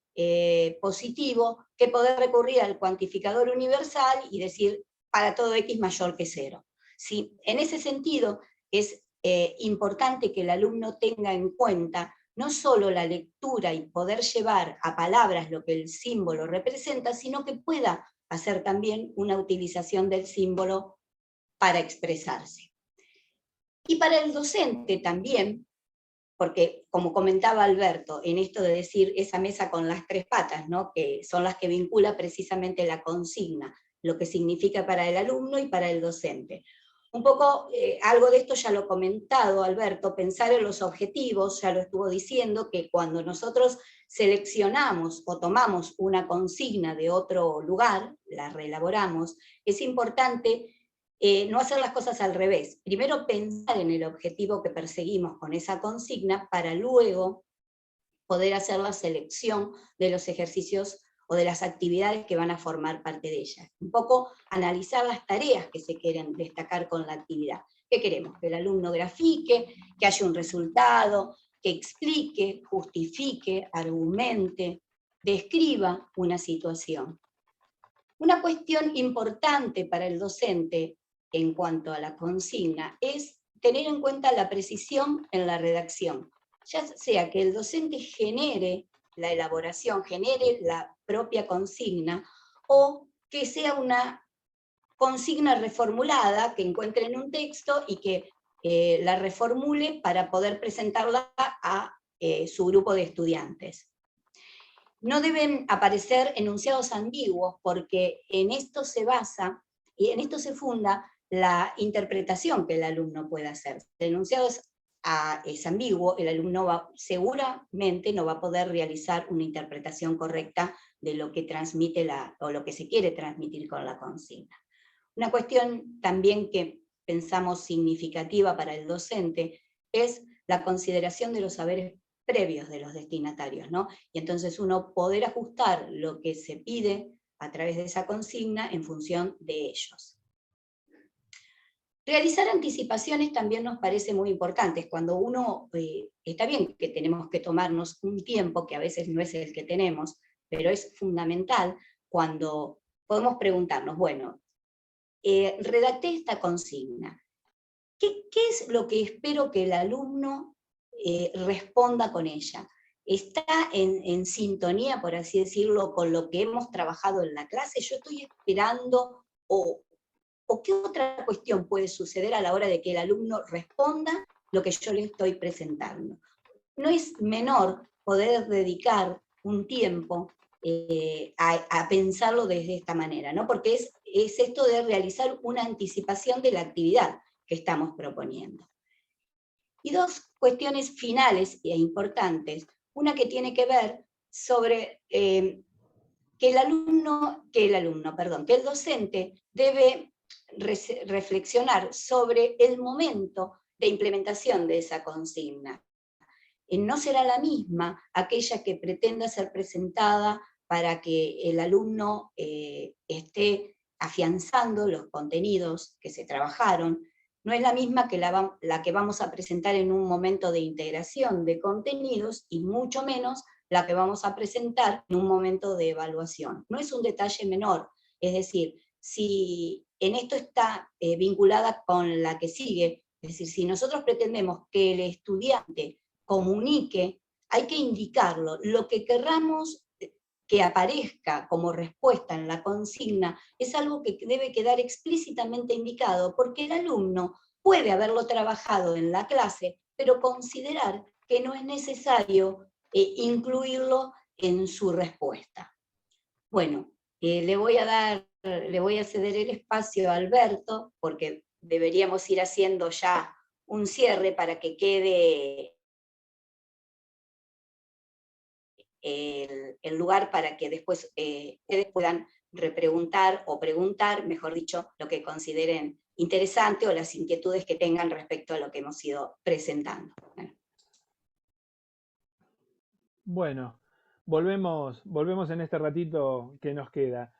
positivo, que poder recurrir al cuantificador universal y decir para todo x mayor que 0. ¿Sí? En ese sentido es importante que el alumno tenga en cuenta no solo la lectura y poder llevar a palabras lo que el símbolo representa, sino que pueda hacer también una utilización del símbolo para expresarse. Y para el docente también, porque como comentaba Alberto, en esto de decir esa mesa con las 3 patas, ¿no? Que son las que vincula precisamente la consigna, lo que significa para el alumno y para el docente. Un poco, algo de esto ya lo ha comentado Alberto, pensar en los objetivos, ya lo estuvo diciendo, que cuando nosotros seleccionamos o tomamos una consigna de otro lugar, la reelaboramos, es importante no hacer las cosas al revés. Primero pensar en el objetivo que perseguimos con esa consigna para luego poder hacer la selección de los ejercicios o de las actividades que van a formar parte de ella. Un poco analizar las tareas que se quieren destacar con la actividad. ¿Qué queremos? Que el alumno grafique, que haya un resultado, que explique, justifique, argumente, describa una situación. Una cuestión importante para el docente en cuanto a la consigna es tener en cuenta la precisión en la redacción, ya sea que el docente genere la elaboración, genere la propia consigna, o que sea una consigna reformulada, que encuentre en un texto y que la reformule para poder presentarla a su grupo de estudiantes. No deben aparecer enunciados ambiguos, porque en esto se basa y en esto se funda la interpretación que el alumno puede hacer. Si el enunciado es ambiguo, el alumno seguramente no va a poder realizar una interpretación correcta de lo que transmite o lo que se quiere transmitir con la consigna. Una cuestión también que pensamos significativa para el docente es la consideración de los saberes previos de los destinatarios, ¿no? Y entonces uno poder ajustar lo que se pide a través de esa consigna en función de ellos. Realizar anticipaciones también nos parece muy importante. Cuando uno, está bien que tenemos que tomarnos un tiempo, que a veces no es el que tenemos, pero es fundamental cuando podemos preguntarnos, bueno, redacté esta consigna, ¿qué es lo que espero que el alumno responda con ella? ¿Está en sintonía, por así decirlo, con lo que hemos trabajado en la clase? Yo estoy esperando o qué otra cuestión puede suceder a la hora de que el alumno responda lo que yo le estoy presentando. No es menor poder dedicar un tiempo a pensarlo desde esta manera, ¿no? Porque es esto de realizar una anticipación de la actividad que estamos proponiendo. Y dos cuestiones finales e importantes. Una que tiene que ver sobre que el docente debe reflexionar sobre el momento de implementación de esa consigna. No será la misma aquella que pretenda ser presentada para que el alumno esté afianzando los contenidos que se trabajaron, no es la misma que la que vamos a presentar en un momento de integración de contenidos y mucho menos la que vamos a presentar en un momento de evaluación. No es un detalle menor, es decir, si en esto está vinculada con la que sigue, es decir, si nosotros pretendemos que el estudiante comunique, hay que indicarlo. Lo que querramos que aparezca como respuesta en la consigna es algo que debe quedar explícitamente indicado, porque el alumno puede haberlo trabajado en la clase, pero considerar que no es necesario incluirlo en su respuesta. Bueno, le voy a ceder el espacio a Alberto, porque deberíamos ir haciendo ya un cierre para que quede el lugar para que después ustedes puedan repreguntar o preguntar, mejor dicho, lo que consideren interesante o las inquietudes que tengan respecto a lo que hemos ido presentando. Bueno, volvemos en este ratito que nos queda.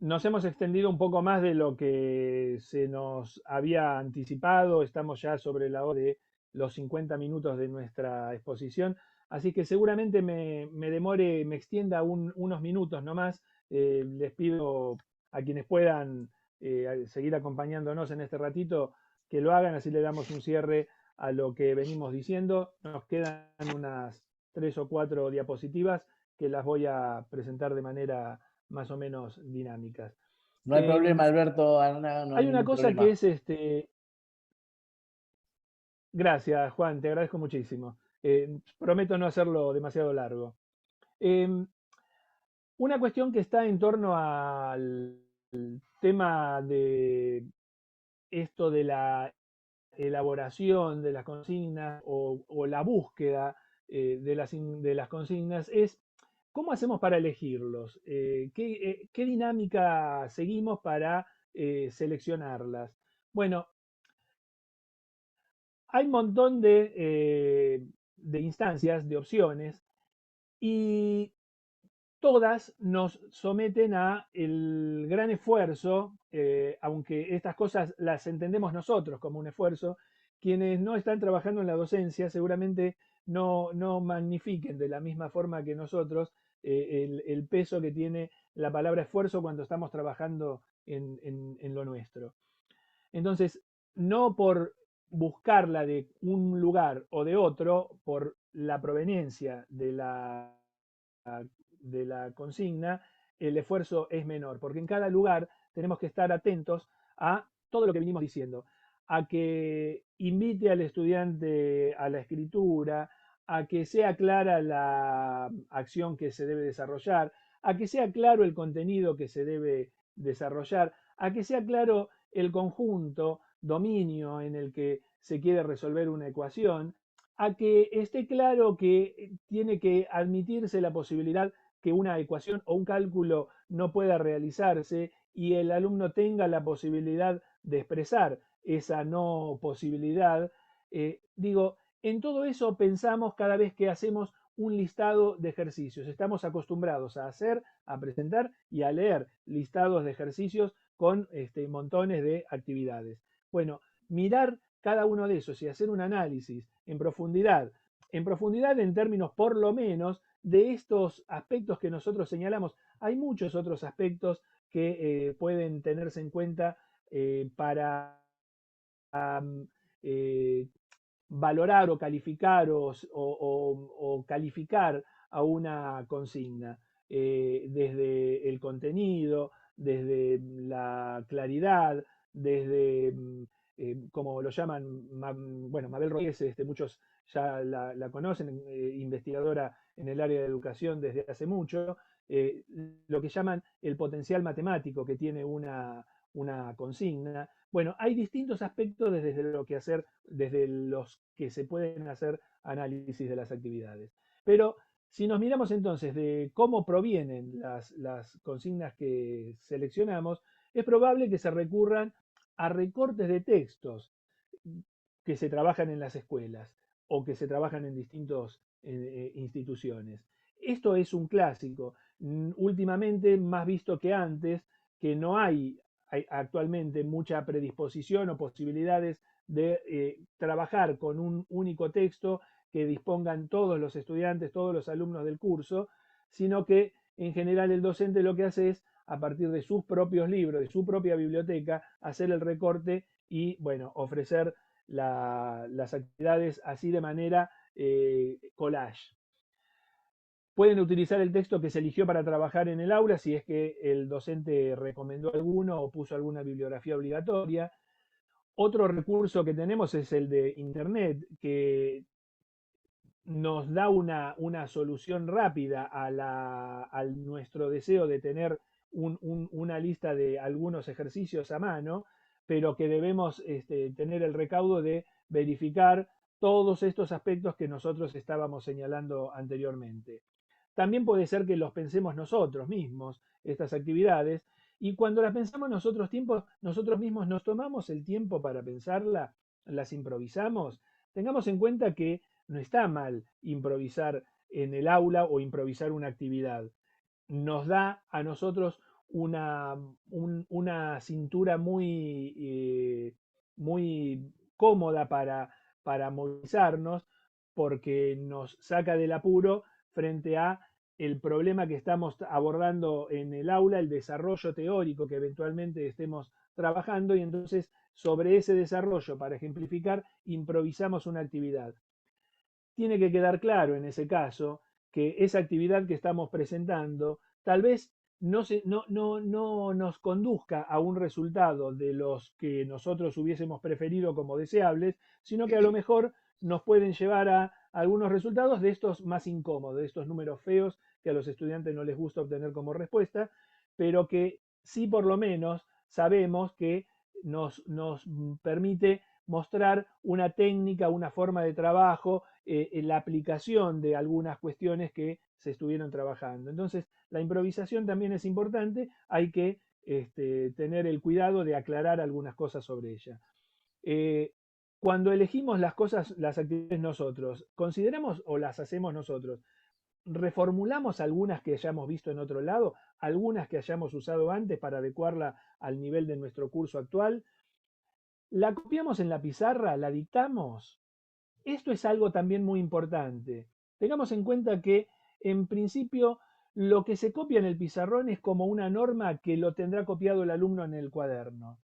Nos hemos extendido un poco más de lo que se nos había anticipado, estamos ya sobre la hora de los 50 minutos de nuestra exposición, así que seguramente me demore, me extienda unos minutos nomás. Les pido a quienes puedan seguir acompañándonos en este ratito que lo hagan, así le damos un cierre a lo que venimos diciendo. Nos quedan unas 3 o 4 diapositivas que las voy a presentar de manera más o menos dinámicas. No hay problema, Alberto, no hay Hay una ningún cosa problema. que es Gracias, Juan, te agradezco muchísimo. Prometo no hacerlo demasiado largo. Em, una cuestión que está en torno al tema de esto de la elaboración de las consignas o la búsqueda de las consignas es cómo hacemos para elegirlos. ¿Qué dinámica seguimos para seleccionarlas? Bueno, hay un montón de instancias, de opciones, y todas nos someten a el gran esfuerzo, aunque estas cosas las entendemos nosotros como un esfuerzo, quienes no están trabajando en la docencia seguramente no magnifiquen de la misma forma que nosotros el peso que tiene la palabra esfuerzo cuando estamos trabajando en lo nuestro. Entonces, no por buscarla de un lugar o de otro, por la proveniencia de la consigna, el esfuerzo es menor, porque en cada lugar tenemos que estar atentos a todo lo que venimos diciendo, a que invite al estudiante a la escritura, a que sea clara la acción que se debe desarrollar, a que sea claro el contenido que se debe desarrollar, a que sea claro el conjunto, dominio en el que se quiere resolver una ecuación, a que esté claro que tiene que admitirse la posibilidad que una ecuación o un cálculo no pueda realizarse y el alumno tenga la posibilidad de expresar esa no posibilidad. En todo eso pensamos cada vez que hacemos un listado de ejercicios. Estamos acostumbrados a hacer, a presentar y a leer listados de ejercicios con montones de actividades. Bueno, mirar cada uno de esos y hacer un análisis en profundidad en términos por lo menos de estos aspectos que nosotros señalamos. Hay muchos otros aspectos que pueden tenerse en cuenta para eh, valorar o calificar o calificar a una consigna, desde el contenido, desde la claridad, desde, como lo llaman, bueno, Mabel Rodríguez, muchos ya la conocen, investigadora en el área de educación desde hace mucho, lo que llaman el potencial matemático que tiene una consigna. Bueno, hay distintos aspectos desde los que se pueden hacer análisis de las actividades. Pero si nos miramos entonces de cómo provienen las consignas que seleccionamos, es probable que se recurran a recortes de textos que se trabajan en las escuelas o que se trabajan en distintas instituciones. Esto es un clásico, últimamente más visto que antes, que no hay actualmente mucha predisposición o posibilidades de trabajar con un único texto que dispongan todos los estudiantes, todos los alumnos del curso, sino que en general el docente lo que hace es, a partir de sus propios libros, de su propia biblioteca, hacer el recorte y, bueno, ofrecer las actividades así de manera collage. Pueden utilizar el texto que se eligió para trabajar en el aula si es que el docente recomendó alguno o puso alguna bibliografía obligatoria. Otro recurso que tenemos es el de Internet, que nos da una solución rápida a nuestro deseo de tener una lista de algunos ejercicios a mano, pero que debemos tener el recaudo de verificar todos estos aspectos que nosotros estábamos señalando anteriormente. También puede ser que los pensemos nosotros mismos, estas actividades, y cuando las pensamos nosotros mismos nos tomamos el tiempo para pensarla, las improvisamos. Tengamos en cuenta que no está mal improvisar en el aula o improvisar una actividad. Nos da a nosotros una cintura muy cómoda para movilizarnos porque nos saca del apuro frente a el problema que estamos abordando en el aula, el desarrollo teórico que eventualmente estemos trabajando y entonces sobre ese desarrollo, para ejemplificar, improvisamos una actividad. Tiene que quedar claro en ese caso que esa actividad que estamos presentando tal vez no nos conduzca a un resultado de los que nosotros hubiésemos preferido como deseables, sino que a lo mejor nos pueden llevar a algunos resultados de estos más incómodos, de estos números feos que a los estudiantes no les gusta obtener como respuesta, pero que sí por lo menos sabemos que nos permite mostrar una técnica, una forma de trabajo, la aplicación de algunas cuestiones que se estuvieron trabajando. Entonces, la improvisación también es importante, hay que tener el cuidado de aclarar algunas cosas sobre ella. Cuando elegimos las actividades nosotros, consideramos o las hacemos nosotros, reformulamos algunas que hayamos visto en otro lado, algunas que hayamos usado antes para adecuarla al nivel de nuestro curso actual, la copiamos en la pizarra, la dictamos. Esto es algo también muy importante. Tengamos en cuenta que, en principio, lo que se copia en el pizarrón es como una norma que lo tendrá copiado el alumno en el cuaderno.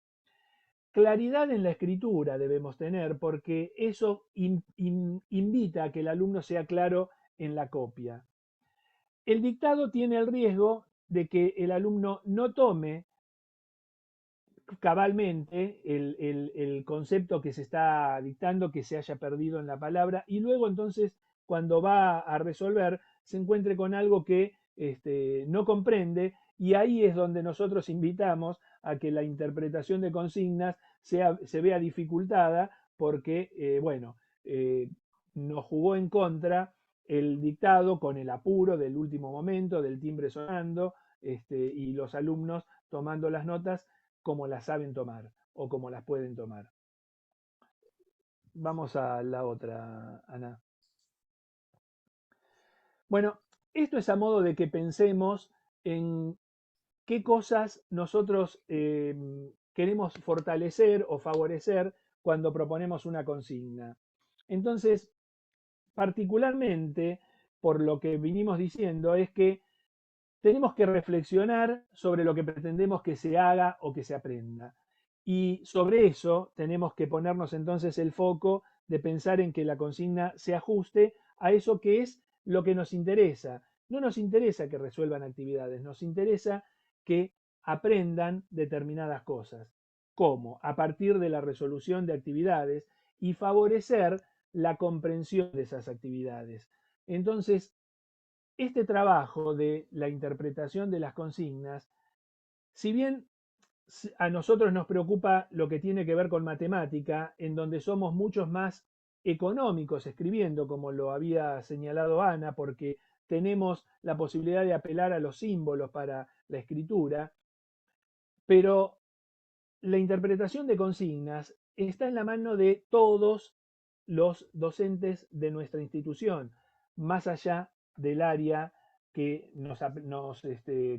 Claridad en la escritura debemos tener porque eso invita a que el alumno sea claro en la copia. El dictado tiene el riesgo de que el alumno no tome cabalmente el concepto que se está dictando, que se haya perdido en la palabra, y luego entonces cuando va a resolver se encuentre con algo que no comprende, y ahí es donde nosotros invitamos a que la interpretación de consignas se vea dificultada porque, nos jugó en contra el dictado con el apuro del último momento, del timbre sonando, y los alumnos tomando las notas como las saben tomar o como las pueden tomar. Vamos a la otra, Ana. Bueno, esto es a modo de que pensemos en qué cosas nosotros queremos fortalecer o favorecer cuando proponemos una consigna. Entonces, particularmente, por lo que vinimos diciendo, es que tenemos que reflexionar sobre lo que pretendemos que se haga o que se aprenda. Y sobre eso tenemos que ponernos entonces el foco de pensar en que la consigna se ajuste a eso que es lo que nos interesa. No nos interesa que resuelvan actividades, nos interesa que aprendan determinadas cosas. ¿Cómo? A partir de la resolución de actividades y favorecer la comprensión de esas actividades. Entonces, este trabajo de la interpretación de las consignas, si bien a nosotros nos preocupa lo que tiene que ver con matemática, en donde somos muchos más económicos escribiendo, como lo había señalado Ana, porque tenemos la posibilidad de apelar a los símbolos para la escritura, pero la interpretación de consignas está en la mano de todos los docentes de nuestra institución, más allá del área que nos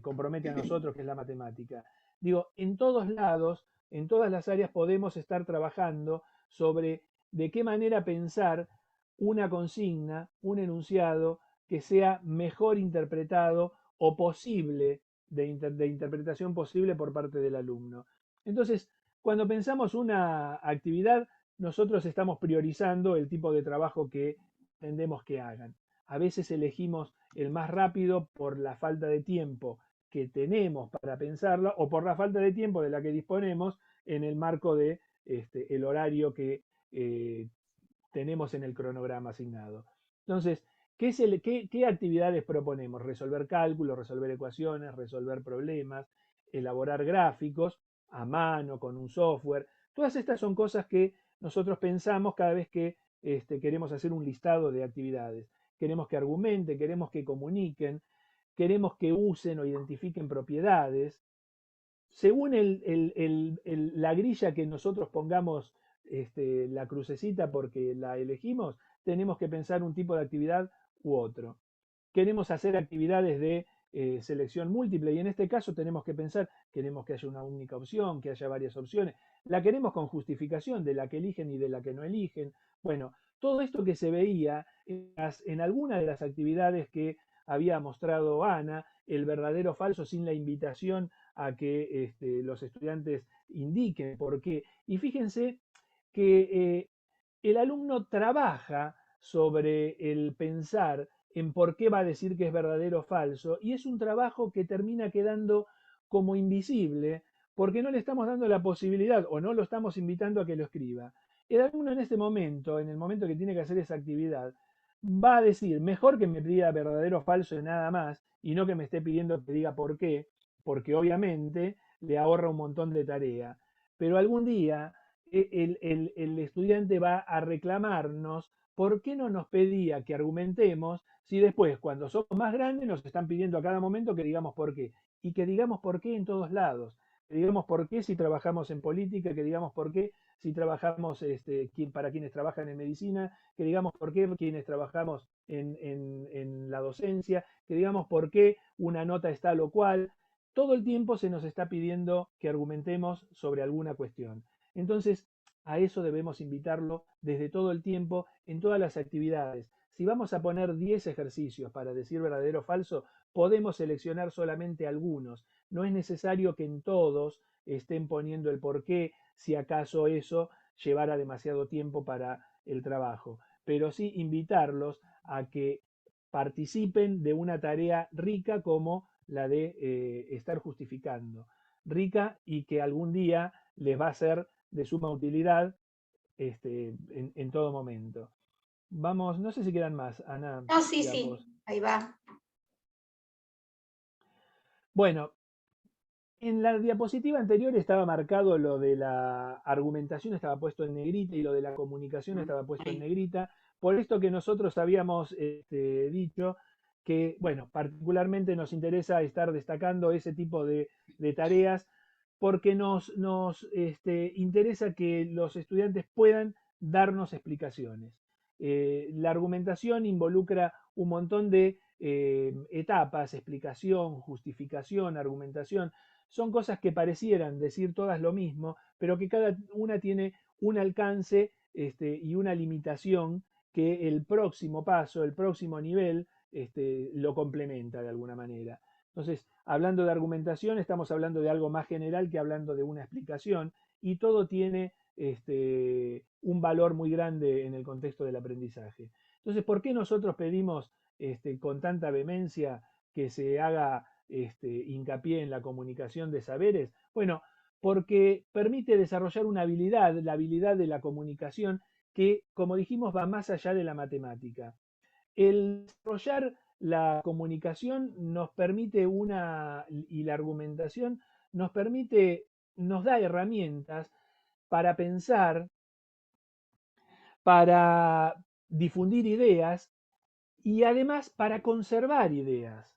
compromete a nosotros, que es la matemática. Digo, en todos lados, en todas las áreas podemos estar trabajando sobre de qué manera pensar una consigna, un enunciado que sea mejor interpretado o posible de interpretación posible por parte del alumno. Entonces, cuando pensamos una actividad, nosotros estamos priorizando el tipo de trabajo que entendemos que hagan. A veces elegimos el más rápido por la falta de tiempo que tenemos para pensarlo o por la falta de tiempo de la que disponemos en el marco de el horario que tenemos en el cronograma asignado. Entonces, ¿qué actividades proponemos? Resolver cálculos, resolver ecuaciones, resolver problemas, elaborar gráficos a mano, con un software. Todas estas son cosas que nosotros pensamos cada vez que queremos hacer un listado de actividades. Queremos que argumenten, queremos que comuniquen, queremos que usen o identifiquen propiedades. Según la grilla que nosotros pongamos la crucecita porque la elegimos, tenemos que pensar un tipo de actividad u otro. Queremos hacer actividades de selección múltiple y en este caso tenemos que pensar, queremos que haya una única opción, que haya varias opciones, la queremos con justificación de la que eligen y de la que no eligen. Bueno, todo esto que se veía en alguna de las actividades que había mostrado Ana, el verdadero o falso sin la invitación a que los estudiantes indiquen por qué. Y fíjense que el alumno trabaja sobre el pensar en por qué va a decir que es verdadero o falso, y es un trabajo que termina quedando como invisible porque no le estamos dando la posibilidad o no lo estamos invitando a que lo escriba. El alumno en este momento, en el momento que tiene que hacer esa actividad, va a decir, mejor que me pida verdadero o falso y nada más, y no que me esté pidiendo que diga por qué, porque obviamente le ahorra un montón de tarea. Pero algún día el estudiante va a reclamarnos por qué no nos pedía que argumentemos si después, cuando somos más grandes, nos están pidiendo a cada momento que digamos por qué. Y que digamos por qué en todos lados. Que digamos por qué si trabajamos en política, que digamos por qué si trabajamos para quienes trabajan en medicina, que digamos por qué quienes trabajamos en la docencia, que digamos por qué una nota es tal o cual. Todo el tiempo se nos está pidiendo que argumentemos sobre alguna cuestión. Entonces, a eso debemos invitarlo desde todo el tiempo en todas las actividades. Si vamos a poner 10 ejercicios para decir verdadero o falso, podemos seleccionar solamente algunos. No es necesario que en todos estén poniendo el porqué, si acaso eso llevara demasiado tiempo para el trabajo. Pero sí invitarlos a que participen de una tarea rica como la de estar justificando. Rica y que algún día les va a ser de suma utilidad en todo momento. Vamos, no sé si quedan más, Ana. No, sí, sí, ahí va. Bueno, en la diapositiva anterior estaba marcado lo de la argumentación, estaba puesto en negrita, y lo de la comunicación estaba puesto en negrita, por esto que nosotros habíamos dicho que, bueno, particularmente nos interesa estar destacando ese tipo de tareas porque nos interesa que los estudiantes puedan darnos explicaciones. La argumentación involucra un montón de etapas, explicación, justificación, argumentación. Son cosas que parecieran decir todas lo mismo, pero que cada una tiene un alcance y una limitación que el próximo paso, el próximo nivel, lo complementa de alguna manera. Entonces, hablando de argumentación, estamos hablando de algo más general que hablando de una explicación, y todo tiene un valor muy grande en el contexto del aprendizaje. Entonces, ¿por qué nosotros pedimos con tanta vehemencia que se haga hincapié en la comunicación de saberes? Bueno, porque permite desarrollar una habilidad, la habilidad de la comunicación, que, como dijimos, va más allá de la matemática. El desarrollar la comunicación nos permite y la argumentación nos da herramientas para pensar, para difundir ideas y además para conservar ideas.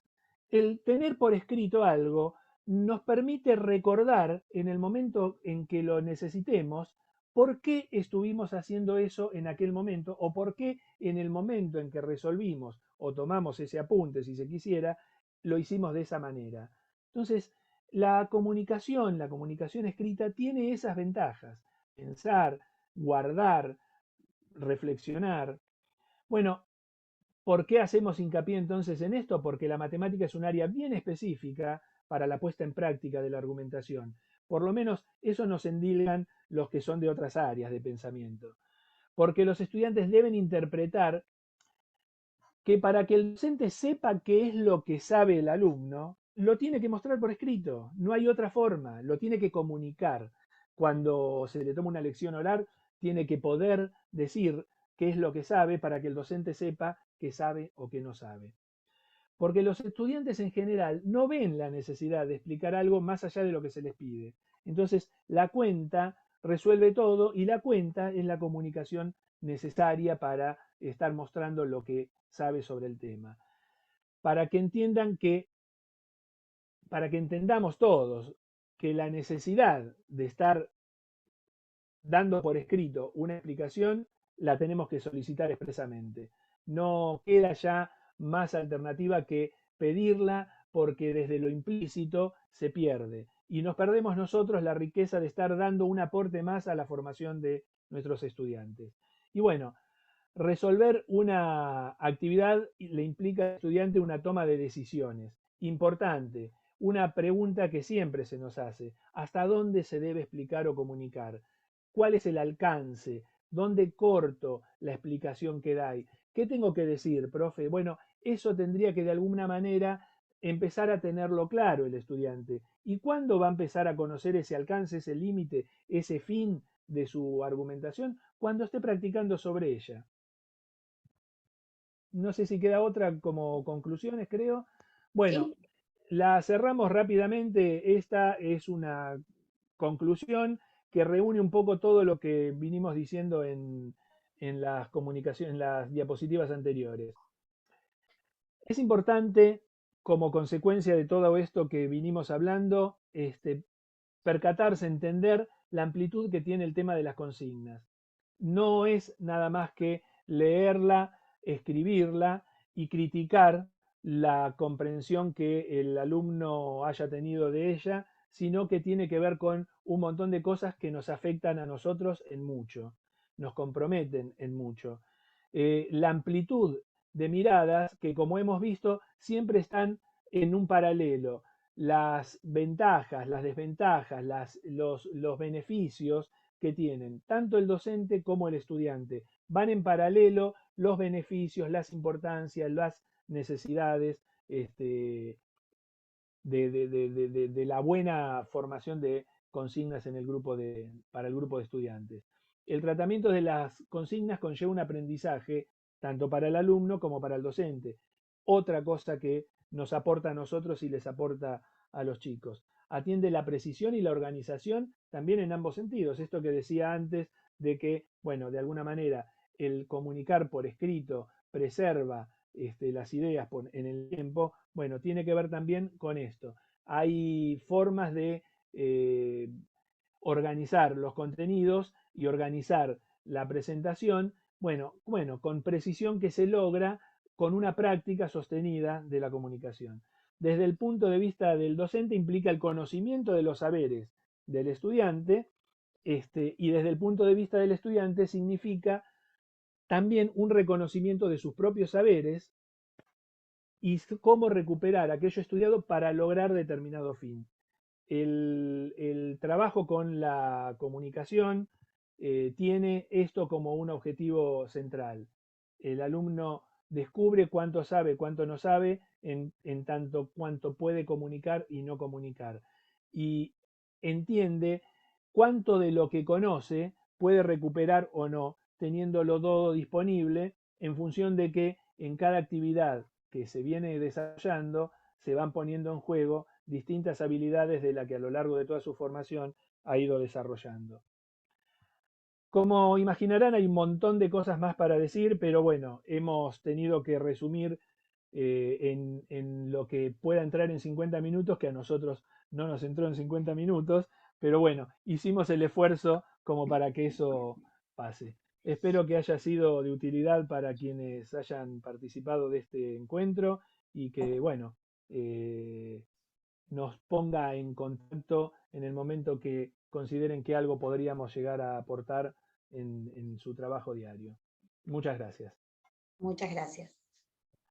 El tener por escrito algo nos permite recordar en el momento en que lo necesitemos por qué estuvimos haciendo eso en aquel momento o por qué en el momento en que resolvimos o tomamos ese apunte, si se quisiera, lo hicimos de esa manera. Entonces, la comunicación escrita tiene esas ventajas. Pensar, guardar, reflexionar. Bueno, ¿por qué hacemos hincapié entonces en esto? Porque la matemática es un área bien específica para la puesta en práctica de la argumentación. Por lo menos eso nos endilgan los que son de otras áreas de pensamiento. Porque los estudiantes deben interpretar que para que el docente sepa qué es lo que sabe el alumno, lo tiene que mostrar por escrito. No hay otra forma, lo tiene que comunicar. Cuando se le toma una lección oral, tiene que poder decir qué es lo que sabe para que el docente sepa qué sabe o qué no sabe. Porque los estudiantes en general no ven la necesidad de explicar algo más allá de lo que se les pide. Entonces, la cuenta resuelve todo y la cuenta es la comunicación necesaria para estar mostrando lo que sabe sobre el tema. Para que entiendan para que entendamos todos que la necesidad de estar dando por escrito una explicación la tenemos que solicitar expresamente. No queda ya más alternativa que pedirla porque desde lo implícito se pierde y nos perdemos nosotros la riqueza de estar dando un aporte más a la formación de nuestros estudiantes. Y bueno, resolver una actividad le implica al estudiante una toma de decisiones. Importante, una pregunta que siempre se nos hace: ¿hasta dónde se debe explicar o comunicar? ¿Cuál es el alcance? ¿Dónde corto la explicación que da? ¿Qué tengo que decir, profe? Bueno, eso tendría que de alguna manera empezar a tenerlo claro el estudiante. ¿Y cuándo va a empezar a conocer ese alcance, ese límite, ese fin de su argumentación? Cuando esté practicando sobre ella. No sé si queda otra como conclusiones, creo. Bueno, Sí, la cerramos rápidamente. Esta es una conclusión que reúne un poco todo lo que vinimos diciendo en las comunicaciones, en las diapositivas anteriores. Es importante, como consecuencia de todo esto que vinimos hablando, percatarse, entender la amplitud que tiene el tema de las consignas. No es nada más que leerla, escribirla y criticar la comprensión que el alumno haya tenido de ella, sino que tiene que ver con un montón de cosas que nos afectan a nosotros en mucho, nos comprometen en mucho. La amplitud de miradas que, como hemos visto, siempre están en un paralelo. Las ventajas, las desventajas, los beneficios que tienen tanto el docente como el estudiante. Van en paralelo los beneficios, las importancias, las necesidades de la buena formación de consignas en para el grupo de estudiantes. El tratamiento de las consignas conlleva un aprendizaje tanto para el alumno como para el docente. Otra cosa que nos aporta a nosotros y les aporta a los chicos. Atiende la precisión y la organización también en ambos sentidos. Esto que decía antes de que, bueno, de alguna manera el comunicar por escrito preserva las ideas en el tiempo, bueno, tiene que ver también con esto. Hay formas de organizar los contenidos y organizar la presentación, bueno, con precisión que se logra con una práctica sostenida de la comunicación. Desde el punto de vista del docente implica el conocimiento de los saberes del estudiante, y desde el punto de vista del estudiante significa también un reconocimiento de sus propios saberes y cómo recuperar aquello estudiado para lograr determinado fin. El trabajo con la comunicación tiene esto como un objetivo central. El alumno descubre cuánto sabe, cuánto no sabe, en tanto cuánto puede comunicar y no comunicar. Y entiende cuánto de lo que conoce puede recuperar o no, teniéndolo todo disponible en función de que en cada actividad que se viene desarrollando se van poniendo en juego distintas habilidades de las que a lo largo de toda su formación ha ido desarrollando. Como imaginarán, hay un montón de cosas más para decir, pero bueno, hemos tenido que resumir en lo que pueda entrar en 50 minutos, que a nosotros no nos entró en 50 minutos, pero bueno, hicimos el esfuerzo como para que eso pase. Espero que haya sido de utilidad para quienes hayan participado de este encuentro y que, bueno, nos ponga en contacto en el momento que consideren que algo podríamos llegar a aportar en su trabajo diario. Muchas gracias. Muchas gracias.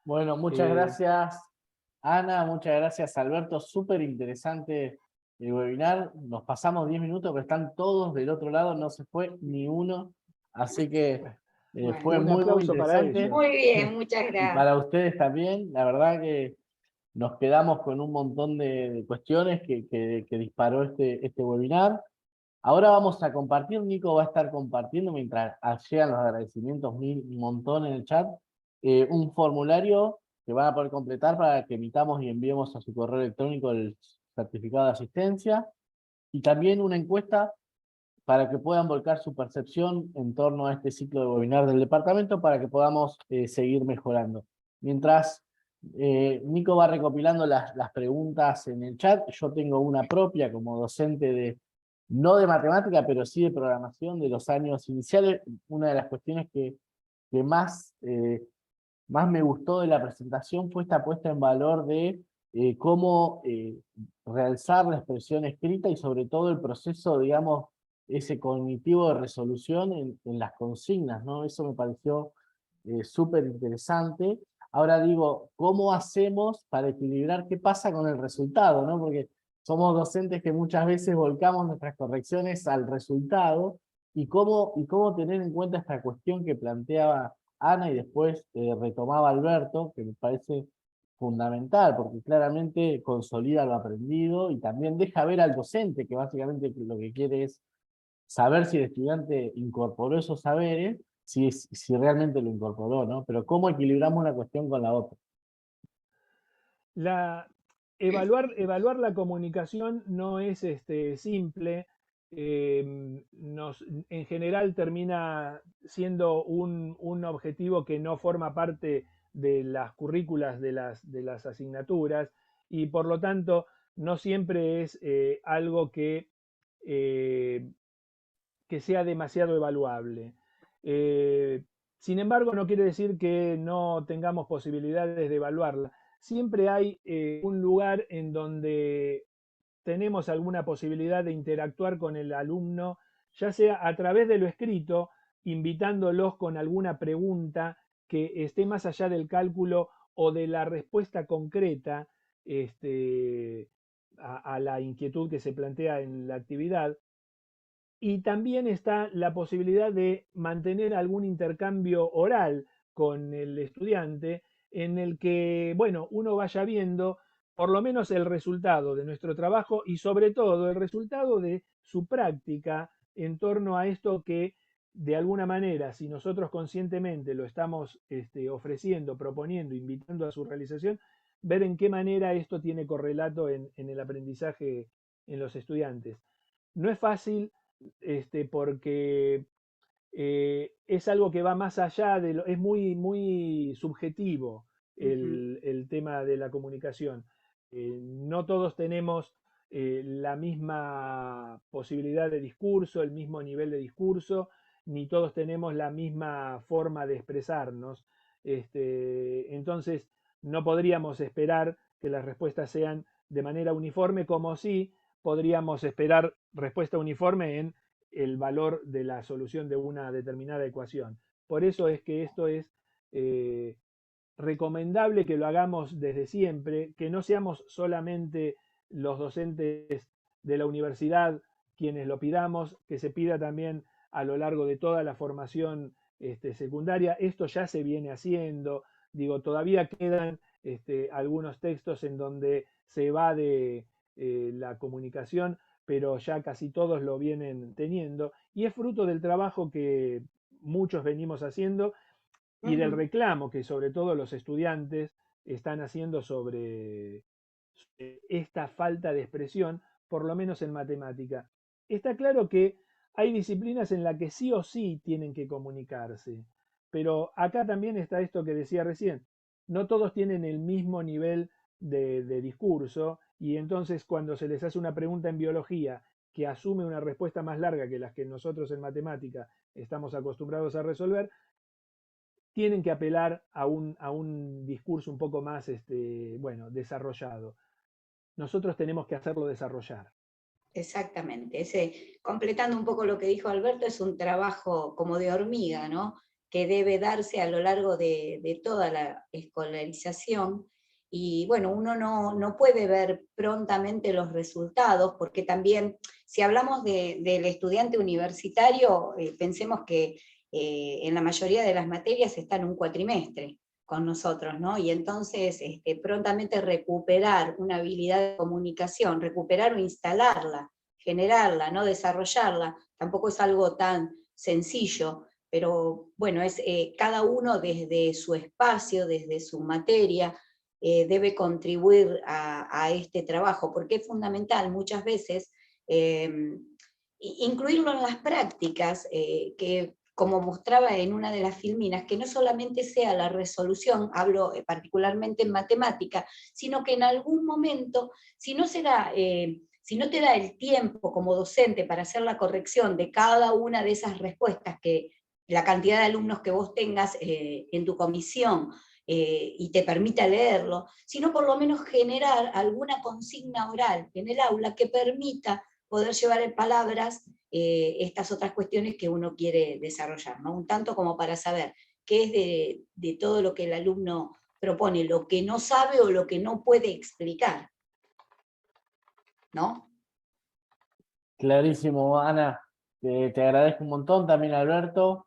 Bueno, muchas Eh, gracias, Ana, muchas gracias, Alberto. Súper interesante el webinar. Nos pasamos 10 minutos, pero están todos del otro lado, no se fue ni uno. Así que Bueno, fue un muy, muy aplauso para interesante. ellos. muy bien, muchas Y gracias. para ustedes también, la verdad que nos quedamos con un montón de cuestiones que disparó este webinar. Ahora vamos a compartir, Nico va a estar compartiendo mientras llegan los agradecimientos un montón en el chat, un formulario que van a poder completar para que emitamos y enviemos a su correo electrónico el certificado de asistencia, y también una encuesta para que puedan volcar su percepción en torno a este ciclo de webinar del departamento para que podamos seguir mejorando. Mientras Nico va recopilando las preguntas en el chat, yo tengo una propia como docente no de matemática, pero sí de programación de los años iniciales. Una de las cuestiones que más me gustó de la presentación fue esta puesta en valor de cómo realzar la expresión escrita y sobre todo el proceso, digamos, ese cognitivo de resolución en las consignas, ¿no? Eso me pareció súper interesante. Ahora digo, ¿cómo hacemos para equilibrar qué pasa con el resultado, ¿no? Porque somos docentes que muchas veces volcamos nuestras correcciones al resultado, y cómo tener en cuenta esta cuestión que planteaba Ana y después retomaba Alberto, que me parece fundamental, porque claramente consolida lo aprendido y también deja ver al docente, que básicamente lo que quiere es saber si el estudiante incorporó esos saberes, si realmente lo incorporó, ¿no? Pero cómo equilibramos una cuestión con la otra. Evaluar la comunicación no es simple. En general termina siendo un objetivo que no forma parte de las currículas de las asignaturas, y por lo tanto no siempre es algo eh, que sea demasiado evaluable. Sin embargo, no quiere decir que no tengamos posibilidades de evaluarla. Siempre hay un lugar en donde tenemos alguna posibilidad de interactuar con el alumno, ya sea a través de lo escrito, invitándolos con alguna pregunta que esté más allá del cálculo o de la respuesta concreta a la inquietud que se plantea en la actividad. Y también está la posibilidad de mantener algún intercambio oral con el estudiante, en el que, bueno, uno vaya viendo por lo menos el resultado de nuestro trabajo y sobre todo el resultado de su práctica en torno a esto que, de alguna manera, si nosotros conscientemente lo estamos ofreciendo, proponiendo, invitando a su realización, ver en qué manera esto tiene correlato en el aprendizaje en los estudiantes. No es fácil, porque es algo que va más allá de es muy, muy subjetivo el tema de la comunicación. No todos tenemos la misma posibilidad de discurso, el mismo nivel de discurso, ni todos tenemos la misma forma de expresarnos. Entonces, no podríamos esperar que las respuestas sean de manera uniforme, como si podríamos esperar respuesta uniforme en el valor de la solución de una determinada ecuación. Por eso es que esto es recomendable que lo hagamos desde siempre, que no seamos solamente los docentes de la universidad quienes lo pidamos, que se pida también a lo largo de toda la formación secundaria. Esto ya se viene haciendo Digo, todavía quedan algunos textos en donde se va de la comunicación, pero ya casi todos lo vienen teniendo, y es fruto del trabajo que muchos venimos haciendo y del Ujú. reclamo que sobre todo los estudiantes están haciendo sobre esta falta de expresión, por lo menos en matemática. Está claro que hay disciplinas en las que sí o sí tienen que comunicarse, pero acá también está esto que decía recién, no todos tienen el mismo nivel de discurso, y entonces cuando se les hace una pregunta en biología que asume una respuesta más larga que las que nosotros en matemática estamos acostumbrados a resolver, tienen que apelar a un discurso un poco más bueno, desarrollado. Nosotros tenemos que hacerlo desarrollar. Exactamente. Completando un poco lo que dijo Alberto, es un trabajo como de hormiga, ¿no? Que debe darse a lo largo de toda la escolarización. Y bueno, uno no puede ver prontamente los resultados, porque también, si hablamos del estudiante universitario, pensemos que en la mayoría de las materias está en un cuatrimestre con nosotros, ¿no? Y entonces prontamente recuperar una habilidad de comunicación, recuperar o instalarla, generarla, no desarrollarla, tampoco es algo tan sencillo, pero bueno, es cada uno desde su espacio, desde su materia, debe contribuir a este trabajo, porque es fundamental muchas veces incluirlo en las prácticas, que como mostraba en una de las filminas, que no solamente sea la resolución, hablo particularmente en matemática, sino que en algún momento, si no te da el tiempo como docente para hacer la corrección de cada una de esas respuestas, que la cantidad de alumnos que vos tengas en tu comisión, y te permita leerlo, sino por lo menos generar alguna consigna oral en el aula que permita poder llevar en palabras estas otras cuestiones que uno quiere desarrollar, ¿no? Un tanto como para saber qué es de todo lo que el alumno propone, lo que no sabe o lo que no puede explicar, ¿no? Clarísimo, Ana. Te agradezco un montón también, Alberto.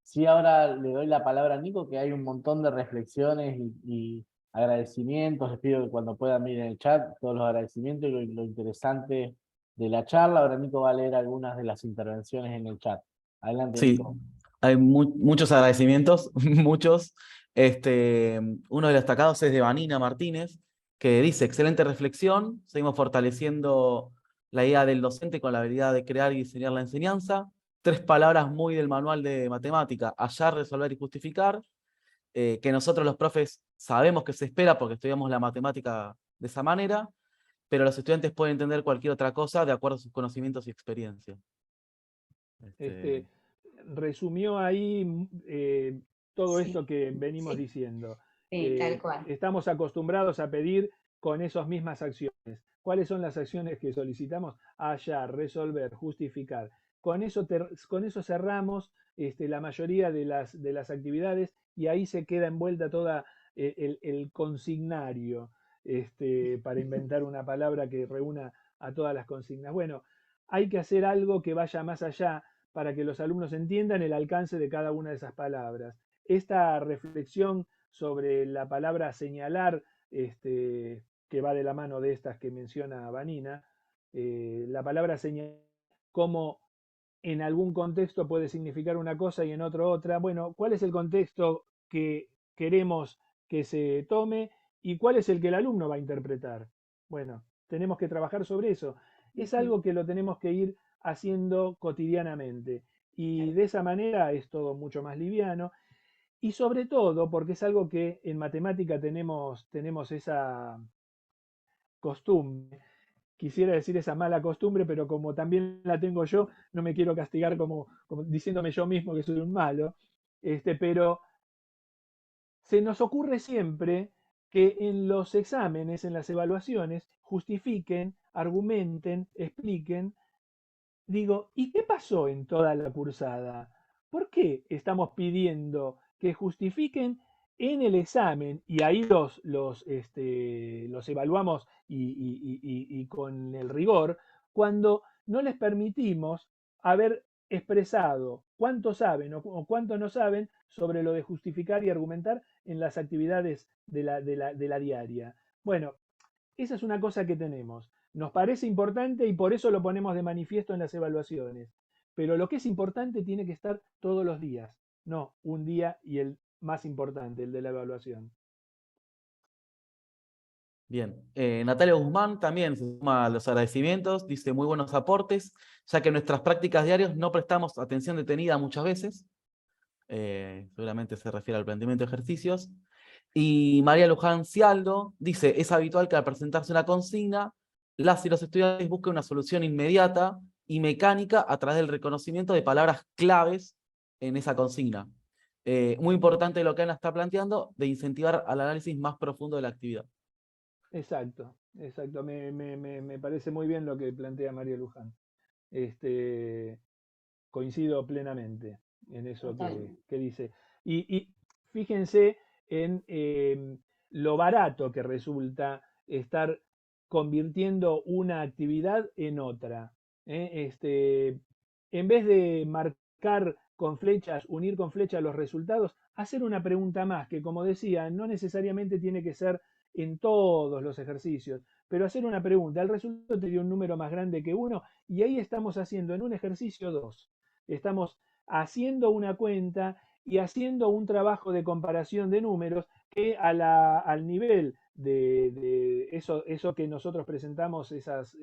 Sí, ahora le doy la palabra a Nico, que hay un montón de reflexiones y agradecimientos. Les pido que cuando puedan miren el chat todos los agradecimientos y lo interesante de la charla. Ahora Nico va a leer algunas de las intervenciones en el chat. Adelante, Sí, Nico. hay muchos agradecimientos, muchos. Uno de los destacados es de Vanina Martínez, que dice, excelente reflexión, seguimos fortaleciendo la idea del docente con la habilidad de crear y diseñar la enseñanza. 3 palabras muy del manual de matemática: hallar, resolver y justificar, que nosotros los profes sabemos que se espera porque estudiamos la matemática de esa manera, pero los estudiantes pueden entender cualquier otra cosa de acuerdo a sus conocimientos y experiencia. Este, Resumió ahí todo Sí, esto que venimos sí, diciendo. sí, tal cual. Estamos acostumbrados a pedir con esas mismas acciones. ¿Cuáles son las acciones que solicitamos? Hallar, resolver, justificar. Con eso cerramos la mayoría de las actividades, y ahí se queda envuelta toda el consignario, para inventar una palabra que reúna a todas las consignas. Bueno, hay que hacer algo que vaya más allá para que los alumnos entiendan el alcance de cada una de esas palabras. Esta reflexión sobre la palabra señalar, que va de la mano de estas que menciona Vanina, la palabra señalar, como en algún contexto puede significar una cosa y en otro otra. Bueno, ¿cuál es el contexto que queremos que se tome y cuál es el que el alumno va a interpretar? Bueno, tenemos que trabajar sobre eso. Es Ujú. algo que lo tenemos que ir haciendo cotidianamente, y de esa manera es todo mucho más liviano, y sobre todo porque es algo que en matemática tenemos esa costumbre. Quisiera decir esa mala costumbre, pero como también la tengo yo, no me quiero castigar como diciéndome yo mismo que soy un malo. Pero se nos ocurre siempre que en los exámenes, en las evaluaciones, justifiquen, argumenten, expliquen. Digo, ¿y qué pasó en toda la cursada? ¿Por qué estamos pidiendo que justifiquen en el examen y ahí los evaluamos y con el rigor, cuando no les permitimos haber expresado cuánto saben o cuánto no saben sobre lo de justificar y argumentar en las actividades de la diaria. Bueno, esa es una cosa que tenemos. Nos parece importante y por eso lo ponemos de manifiesto en las evaluaciones. Pero lo que es importante tiene que estar todos los días, no un día y el más importante, el de la evaluación. Bien, Natalia Guzmán también se suma a los agradecimientos, dice muy buenos aportes, ya que en nuestras prácticas diarias no prestamos atención detenida muchas veces, seguramente se refiere al planteamiento de ejercicios. Y María Luján Cialdo dice, es habitual que al presentarse una consigna, las y los estudiantes busquen una solución inmediata y mecánica a través del reconocimiento de palabras claves en esa consigna. Muy importante lo que Ana está planteando, de incentivar al análisis más profundo de la actividad. Exacto, exacto. Me parece muy bien lo que plantea María Luján. Coincido plenamente en eso Totalmente. que dice. Y fíjense en lo barato que resulta estar convirtiendo una actividad en otra. En vez de marcar con flechas, unir con flechas los resultados, hacer una pregunta más, que como decía, no necesariamente tiene que ser en todos los ejercicios, pero hacer una pregunta. El resultado te dio un número más grande que 1 y ahí estamos haciendo en un ejercicio 2. Estamos haciendo una cuenta y haciendo un trabajo de comparación de números que al nivel de eso que nosotros presentamos, esas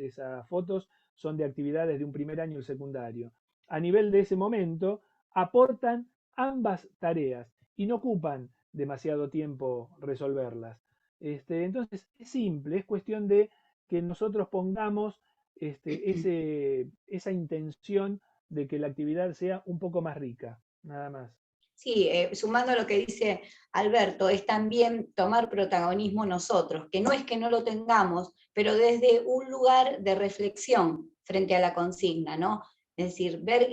fotos, son de actividades de un primer año y el secundario. A nivel de ese momento, aportan ambas tareas y no ocupan demasiado tiempo resolverlas. Entonces, es simple, es cuestión de que nosotros pongamos esa intención de que la actividad sea un poco más rica, nada más. Sí, sumando a lo que dice Alberto, es también tomar protagonismo nosotros, que no es que no lo tengamos, pero desde un lugar de reflexión frente a la consigna, ¿no? Es decir, ver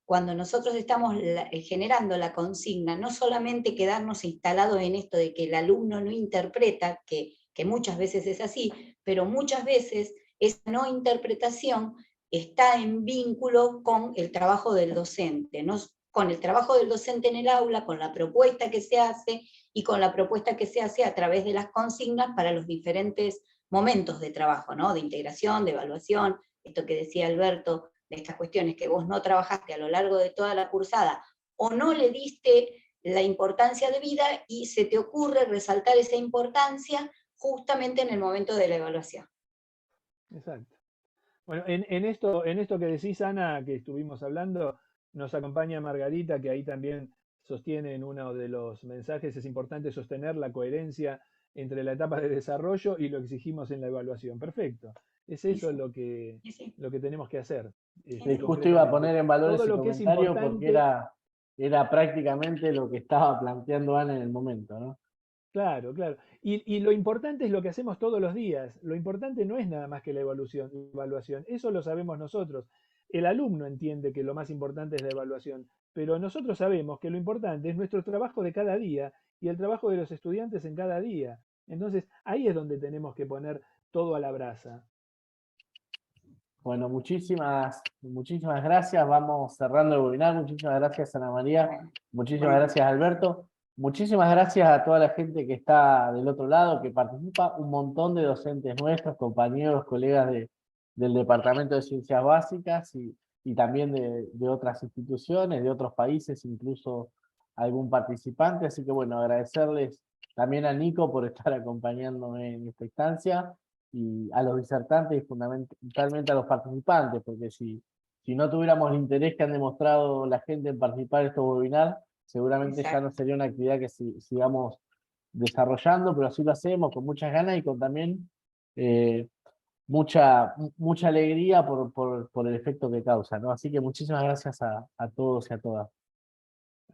cuando nosotros estamos generando la consigna, no solamente quedarnos instalados en esto de que el alumno no interpreta, que muchas veces es así, pero muchas veces esa no interpretación está en vínculo con el trabajo del docente, ¿no? Con el trabajo del docente en el aula, con la propuesta que se hace y con la propuesta que se hace a través de las consignas para los diferentes momentos de trabajo, ¿no? De integración, de evaluación, esto que decía Alberto, de estas cuestiones que vos no trabajaste a lo largo de toda la cursada o no le diste la importancia de vida y se te ocurre resaltar esa importancia justamente en el momento de la evaluación. Exacto. Bueno, en esto que decís, Ana, que estuvimos hablando, nos acompaña Margarita, que ahí también sostiene en uno de los mensajes, es importante sostener la coherencia entre la etapa de desarrollo y lo que exigimos en la evaluación. Perfecto. Es Sí, eso sí, lo que, sí, lo que tenemos que hacer, sí, sí. Justo iba a concretamente. poner en valor Todo ese lo que es comentario porque importante. era prácticamente lo que estaba planteando Ana en el momento, ¿no? Claro, claro. Y lo importante es lo que hacemos todos los días. Lo importante no es nada más que la evaluación. Eso lo sabemos nosotros. El alumno entiende que lo más importante es la evaluación, pero nosotros sabemos que lo importante es nuestro trabajo de cada día y el trabajo de los estudiantes en cada día. Entonces, ahí es donde tenemos que poner todo a la brasa. Bueno, muchísimas gracias. Vamos cerrando el webinar. Muchísimas gracias, Ana María. Bueno, Muchísimas bueno, gracias, Alberto. Muchísimas gracias a toda la gente que está del otro lado, que participa, un montón de docentes nuestros, compañeros, colegas del Departamento de Ciencias Básicas y también de otras instituciones, de otros países, incluso algún participante. Así que bueno, agradecerles también a Nico por estar acompañándome en esta instancia y a los disertantes y fundamentalmente a los participantes, porque si no tuviéramos el interés que han demostrado la gente en participar en estos webinars, seguramente ya exacto. no sería una actividad que sigamos desarrollando, pero así lo hacemos con muchas ganas y con también eh, mucha alegría por el efecto que causa, ¿no? Así que muchísimas gracias a todos y a todas.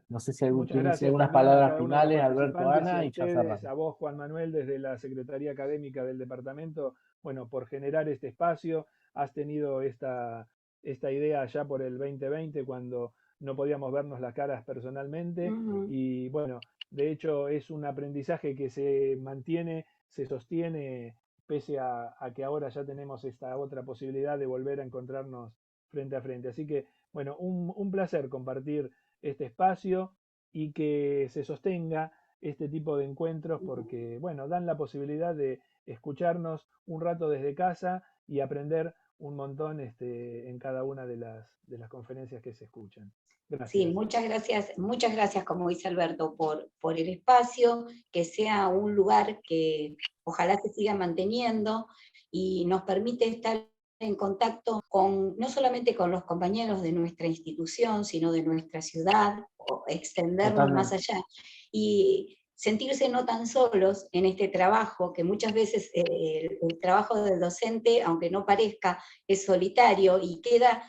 No sé si Muchas tienen gracias algunas también a palabras cada uno de los finales, Alberto, participantes y Ana, a y ya ustedes, cerramos. a vos, Juan Manuel, desde la Secretaría Académica del Departamento, bueno, por generar este espacio. Has tenido esta idea ya por el 2020, cuando no podíamos vernos las caras personalmente. Ujú. Y bueno, de hecho es un aprendizaje que se mantiene, se sostiene, pese a que ahora ya tenemos esta otra posibilidad de volver a encontrarnos frente a frente. Así que, bueno, un placer compartir este espacio y que se sostenga este tipo de encuentros porque, bueno, dan la posibilidad de escucharnos un rato desde casa y aprender un montón en cada una de las conferencias que se escuchan. Sí, Gracias. muchas gracias, como dice Alberto, por el espacio, que sea un lugar que ojalá se siga manteniendo y nos permite estar en contacto con, no solamente con los compañeros de nuestra institución, sino de nuestra ciudad, o extendernos más Totalmente. allá, y sentirse no tan solos en este trabajo, que muchas veces el trabajo del docente, aunque no parezca, es solitario y queda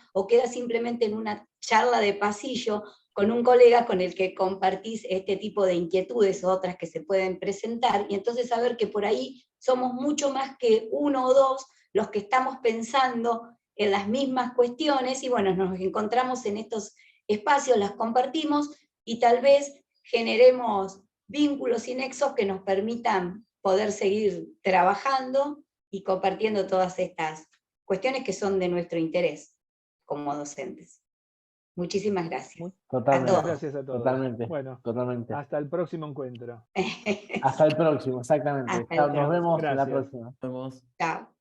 simplemente en una charla de pasillo con un colega con el que compartís este tipo de inquietudes o otras que se pueden presentar, y entonces saber que por ahí somos mucho más que uno o dos los que estamos pensando en las mismas cuestiones, y bueno, nos encontramos en estos espacios, las compartimos, y tal vez generemos vínculos y nexos que nos permitan poder seguir trabajando y compartiendo todas estas cuestiones que son de nuestro interés como docentes. Muchísimas gracias. A Muchas Totalmente. todos. gracias a todos. Totalmente. Bueno, Totalmente. hasta el próximo encuentro. Hasta el próximo, exactamente. Hasta el Chao, nos próximo. vemos en la Gracias. próxima. Nos vemos. Chao.